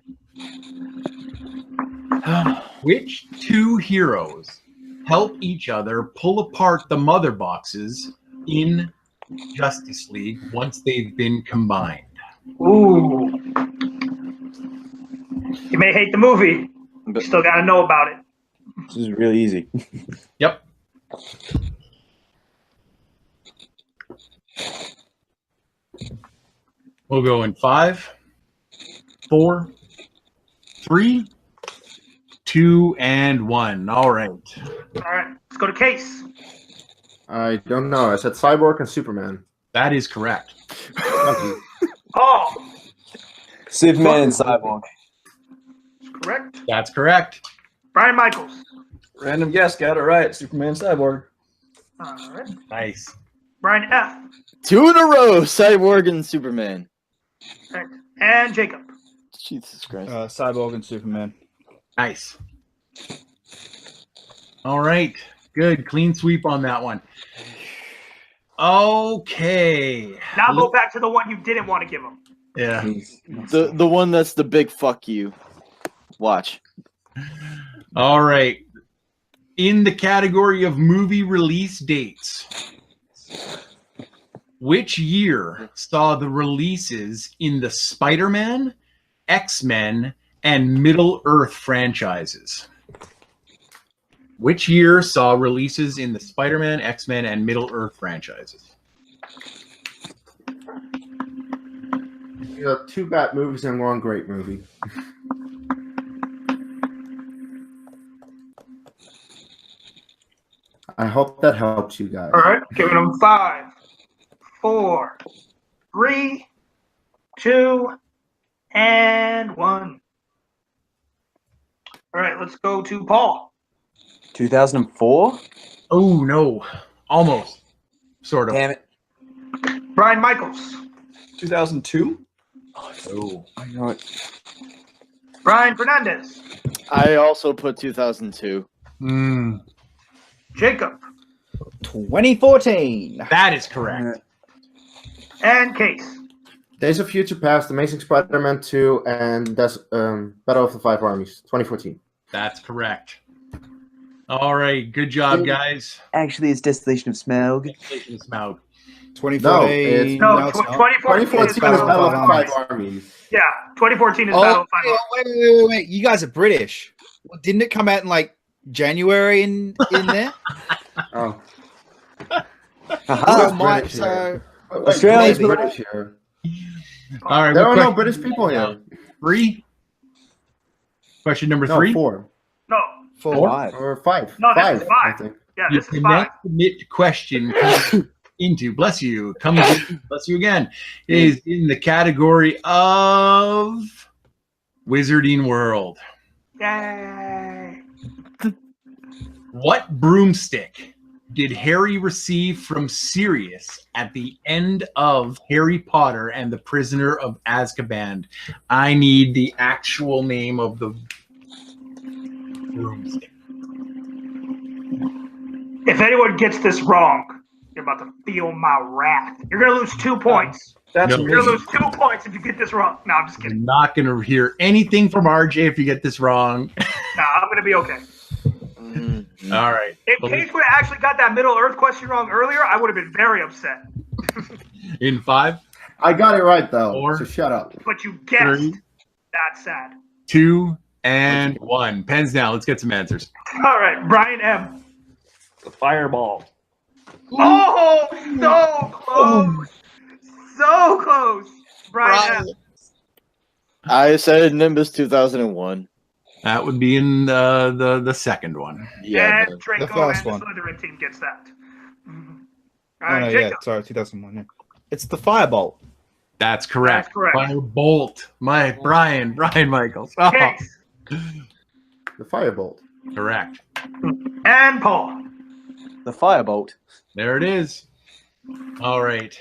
[SPEAKER 1] Which 2 heroes help each other pull apart the mother boxes in Justice League once they've been combined?
[SPEAKER 2] Ooh. You may hate the movie, but you still got to know about it.
[SPEAKER 5] This is really easy.
[SPEAKER 1] Yep. We'll go in 5, 4, 3, 2, and 1. All right.
[SPEAKER 2] All right, let's go to Kees.
[SPEAKER 3] I don't know. I said Cyborg and Superman.
[SPEAKER 1] That is correct.
[SPEAKER 2] Paul.
[SPEAKER 5] Superman and Cyborg.
[SPEAKER 2] Correct.
[SPEAKER 1] That's correct.
[SPEAKER 2] Brian Michaels.
[SPEAKER 8] Random guess, got it right. Superman, Cyborg.
[SPEAKER 2] All right.
[SPEAKER 1] Nice.
[SPEAKER 2] Brian F.
[SPEAKER 5] 2 in a row, Cyborg and Superman.
[SPEAKER 2] Right. And Jacob.
[SPEAKER 5] Jesus Christ.
[SPEAKER 9] Cyborg and Superman.
[SPEAKER 1] Nice. All right. Good. Clean sweep on that one. Okay.
[SPEAKER 2] Now go back to the one you didn't want to give him.
[SPEAKER 1] Yeah.
[SPEAKER 5] The one that's the big fuck you. Watch.
[SPEAKER 1] All right. In the category of movie release dates, which year saw the releases in the Spider-Man, X-Men, and Middle-earth franchises? Which year saw releases in the Spider-Man, X-Men, and Middle-earth franchises?
[SPEAKER 3] You got 2 bad movies and 1 great movie. I hope that helps you guys.
[SPEAKER 2] All right, giving them 5, 4, 3, 2, and 1. All right, let's go to Paul.
[SPEAKER 6] 2004?
[SPEAKER 1] Oh, no. Almost. Sort of.
[SPEAKER 6] Damn it.
[SPEAKER 2] Brian Michaels.
[SPEAKER 8] 2002?
[SPEAKER 1] Oh.
[SPEAKER 6] I know it.
[SPEAKER 2] Brian Fernandez.
[SPEAKER 5] I also put 2002.
[SPEAKER 2] Jacob.
[SPEAKER 9] 2014.
[SPEAKER 1] That is correct.
[SPEAKER 2] And Kees.
[SPEAKER 3] Days of Future Past, Amazing Spider-Man 2, and that's Battle of the 5 Armies, 2014.
[SPEAKER 1] That's correct. All right. Good job, guys.
[SPEAKER 6] Actually, it's Distillation of Smaug.
[SPEAKER 1] Smaug.
[SPEAKER 10] 2014.
[SPEAKER 2] No,
[SPEAKER 10] no, it's not.
[SPEAKER 2] 2014 is
[SPEAKER 3] 2014 is
[SPEAKER 2] Battle
[SPEAKER 3] Battle
[SPEAKER 2] of
[SPEAKER 3] of
[SPEAKER 2] the
[SPEAKER 3] the
[SPEAKER 2] 5
[SPEAKER 3] 5 Armies.
[SPEAKER 2] Yeah, 2014 is
[SPEAKER 9] Oh,
[SPEAKER 2] Battle of the 5
[SPEAKER 9] wait. You guys are British. Didn't it come out in like January in there?
[SPEAKER 3] Oh.
[SPEAKER 6] Haha.
[SPEAKER 3] British here?
[SPEAKER 6] Australia's
[SPEAKER 3] Wait, British here.
[SPEAKER 1] All right.
[SPEAKER 3] There
[SPEAKER 1] what
[SPEAKER 3] are no
[SPEAKER 1] question-
[SPEAKER 3] British people here.
[SPEAKER 1] 3? Question number
[SPEAKER 3] No,
[SPEAKER 1] 3?
[SPEAKER 3] 4.
[SPEAKER 2] No,
[SPEAKER 6] 5.
[SPEAKER 3] Or 5.
[SPEAKER 2] No, this
[SPEAKER 3] 5,
[SPEAKER 2] is
[SPEAKER 3] I
[SPEAKER 2] 5.
[SPEAKER 3] think.
[SPEAKER 2] Yeah,
[SPEAKER 1] The
[SPEAKER 2] this is 5.
[SPEAKER 1] penultimate question comes into, bless you, bless you again, is in the category of Wizarding World.
[SPEAKER 2] Yay.
[SPEAKER 1] What broomstick did Harry receive from Sirius at the end of Harry Potter and the Prisoner of Azkaban? I need the actual name of the broomstick.
[SPEAKER 2] If anyone gets this wrong, you're about to feel my wrath. You're going to lose 2 points.
[SPEAKER 8] That's
[SPEAKER 1] No.
[SPEAKER 2] You're going to
[SPEAKER 8] me.
[SPEAKER 2] lose 2 points if you get this wrong. No, I'm just
[SPEAKER 1] You're
[SPEAKER 2] kidding.
[SPEAKER 1] not going to hear anything from RJ if you get this wrong.
[SPEAKER 2] No, I'm going to be okay.
[SPEAKER 1] All right.
[SPEAKER 2] If Kees would have actually got that Middle Earth question wrong earlier, I would have been very upset.
[SPEAKER 1] In 5,
[SPEAKER 3] I got it right, though,
[SPEAKER 1] 4,
[SPEAKER 3] so shut up.
[SPEAKER 2] But you guessed.
[SPEAKER 1] 3,
[SPEAKER 2] That's sad.
[SPEAKER 1] 2, and 1. Pens down. Let's get some answers.
[SPEAKER 2] All right, Brian M.
[SPEAKER 8] The fireball.
[SPEAKER 2] Oh, so close. So close. Brian M.
[SPEAKER 5] I said Nimbus 2001.
[SPEAKER 1] That would be in the second one.
[SPEAKER 5] Yeah.
[SPEAKER 2] And Draco
[SPEAKER 9] the first
[SPEAKER 2] and
[SPEAKER 9] one.
[SPEAKER 2] the Slytherin team gets that. Mhm. All
[SPEAKER 9] Oh,
[SPEAKER 2] right,
[SPEAKER 9] no, yeah,
[SPEAKER 2] Jacob.
[SPEAKER 9] sorry, 2001. Yeah. It's the Firebolt.
[SPEAKER 1] That's correct.
[SPEAKER 2] That's correct.
[SPEAKER 1] Firebolt. Brian Michaels. Oh,
[SPEAKER 2] Kees.
[SPEAKER 3] The Firebolt.
[SPEAKER 1] correct.
[SPEAKER 2] And Paul.
[SPEAKER 6] The Firebolt.
[SPEAKER 1] There it is. All right.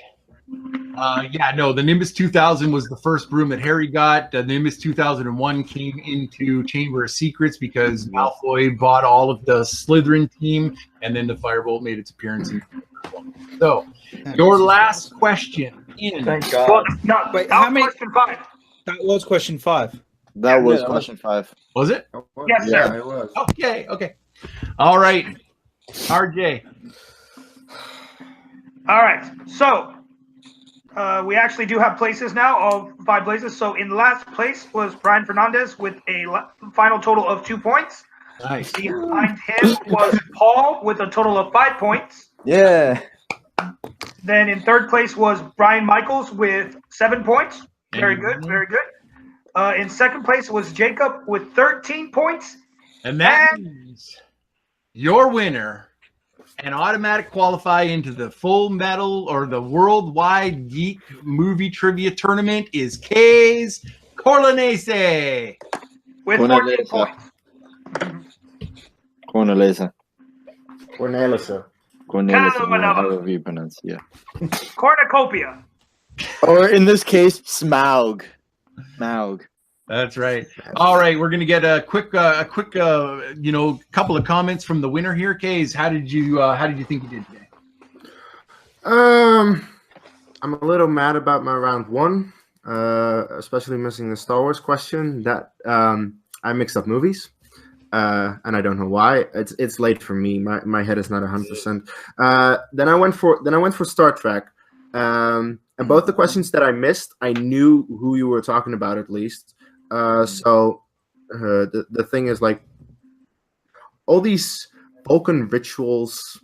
[SPEAKER 1] The Nimbus 2000 was the first broom that Harry got. The Nimbus 2001 came into Chamber of Secrets because Malfoy bought all of the Slytherin team, and then the Firebolt made its appearance in So, your last question in.
[SPEAKER 8] Thank
[SPEAKER 2] Well,
[SPEAKER 8] God.
[SPEAKER 2] no,
[SPEAKER 9] Wait,
[SPEAKER 2] that
[SPEAKER 9] how
[SPEAKER 2] was
[SPEAKER 9] many-
[SPEAKER 2] question 5.
[SPEAKER 9] That was question 5.
[SPEAKER 5] That was
[SPEAKER 3] Yeah.
[SPEAKER 5] question 5.
[SPEAKER 1] Was it?
[SPEAKER 2] Yes,
[SPEAKER 3] yeah,
[SPEAKER 2] sir.
[SPEAKER 3] it was.
[SPEAKER 1] Okay. All right. RJ.
[SPEAKER 2] All right. So, we actually do have places now of 5 places. So, in last place was Brian Fernandez with a final total of 2 points.
[SPEAKER 1] Nice.
[SPEAKER 2] Behind him was Paul with a total of 5 points.
[SPEAKER 6] Yeah.
[SPEAKER 2] Then in third place was Brian Michaels with 7 points. Very good, very good. In second place was Jacob with 13 points.
[SPEAKER 1] And that means your winner and automatic qualify into the full medal or the worldwide geek movie trivia tournament is Kees Cornelisse.
[SPEAKER 2] With 14 points.
[SPEAKER 5] Cornelisse.
[SPEAKER 3] Cornelisse.
[SPEAKER 5] Cornelisse,
[SPEAKER 2] Hello,
[SPEAKER 5] however you pronounce it. Yeah.
[SPEAKER 2] Cornucopia.
[SPEAKER 5] Or in this case, Smaug. Smaug.
[SPEAKER 1] That's right. All right, we're gonna get a quick, couple of comments from the winner here. Kees, how did you think you did today?
[SPEAKER 3] I'm a little mad about my round one, especially missing the Star Wars question. That I mixed up movies, and I don't know why. It's late for me. My head is not 100%. Then I went for Star Trek, and both the questions that I missed, I knew who you were talking about at least. So the thing is, like, all these Vulcan rituals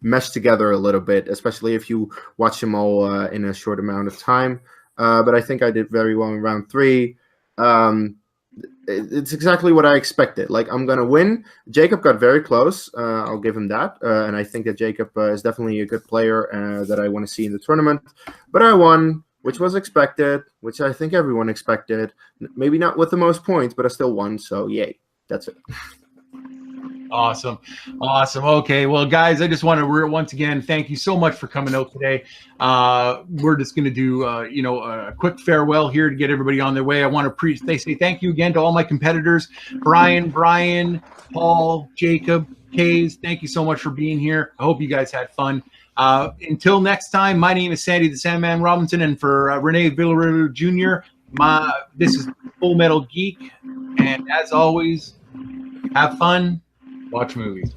[SPEAKER 3] mesh together a little bit, especially if you watch them all in a short amount of time. But I think I did very well in round three. It's exactly what I expected. Like, I'm gonna win. Jacob got very close. I'll give him that, and I think that Jacob is definitely a good player that I want to see in the tournament. But I won, which was expected, which I think everyone expected. Maybe not with the most points, but I still won. So yay, that's it.
[SPEAKER 1] Awesome. Okay, well, guys, I just want to once again thank you so much for coming out today. We're just going to do a quick farewell here to get everybody on their way. I want to say thank you again to all my competitors: Brian, Paul, Jacob, Kees. Thank you so much for being here. I hope you guys had fun. Until next time, my name is Sandy the Sandman Robinson, and for Rene Villarreal Jr., this is Full Metal Geek, and as always, have fun. Watch movies.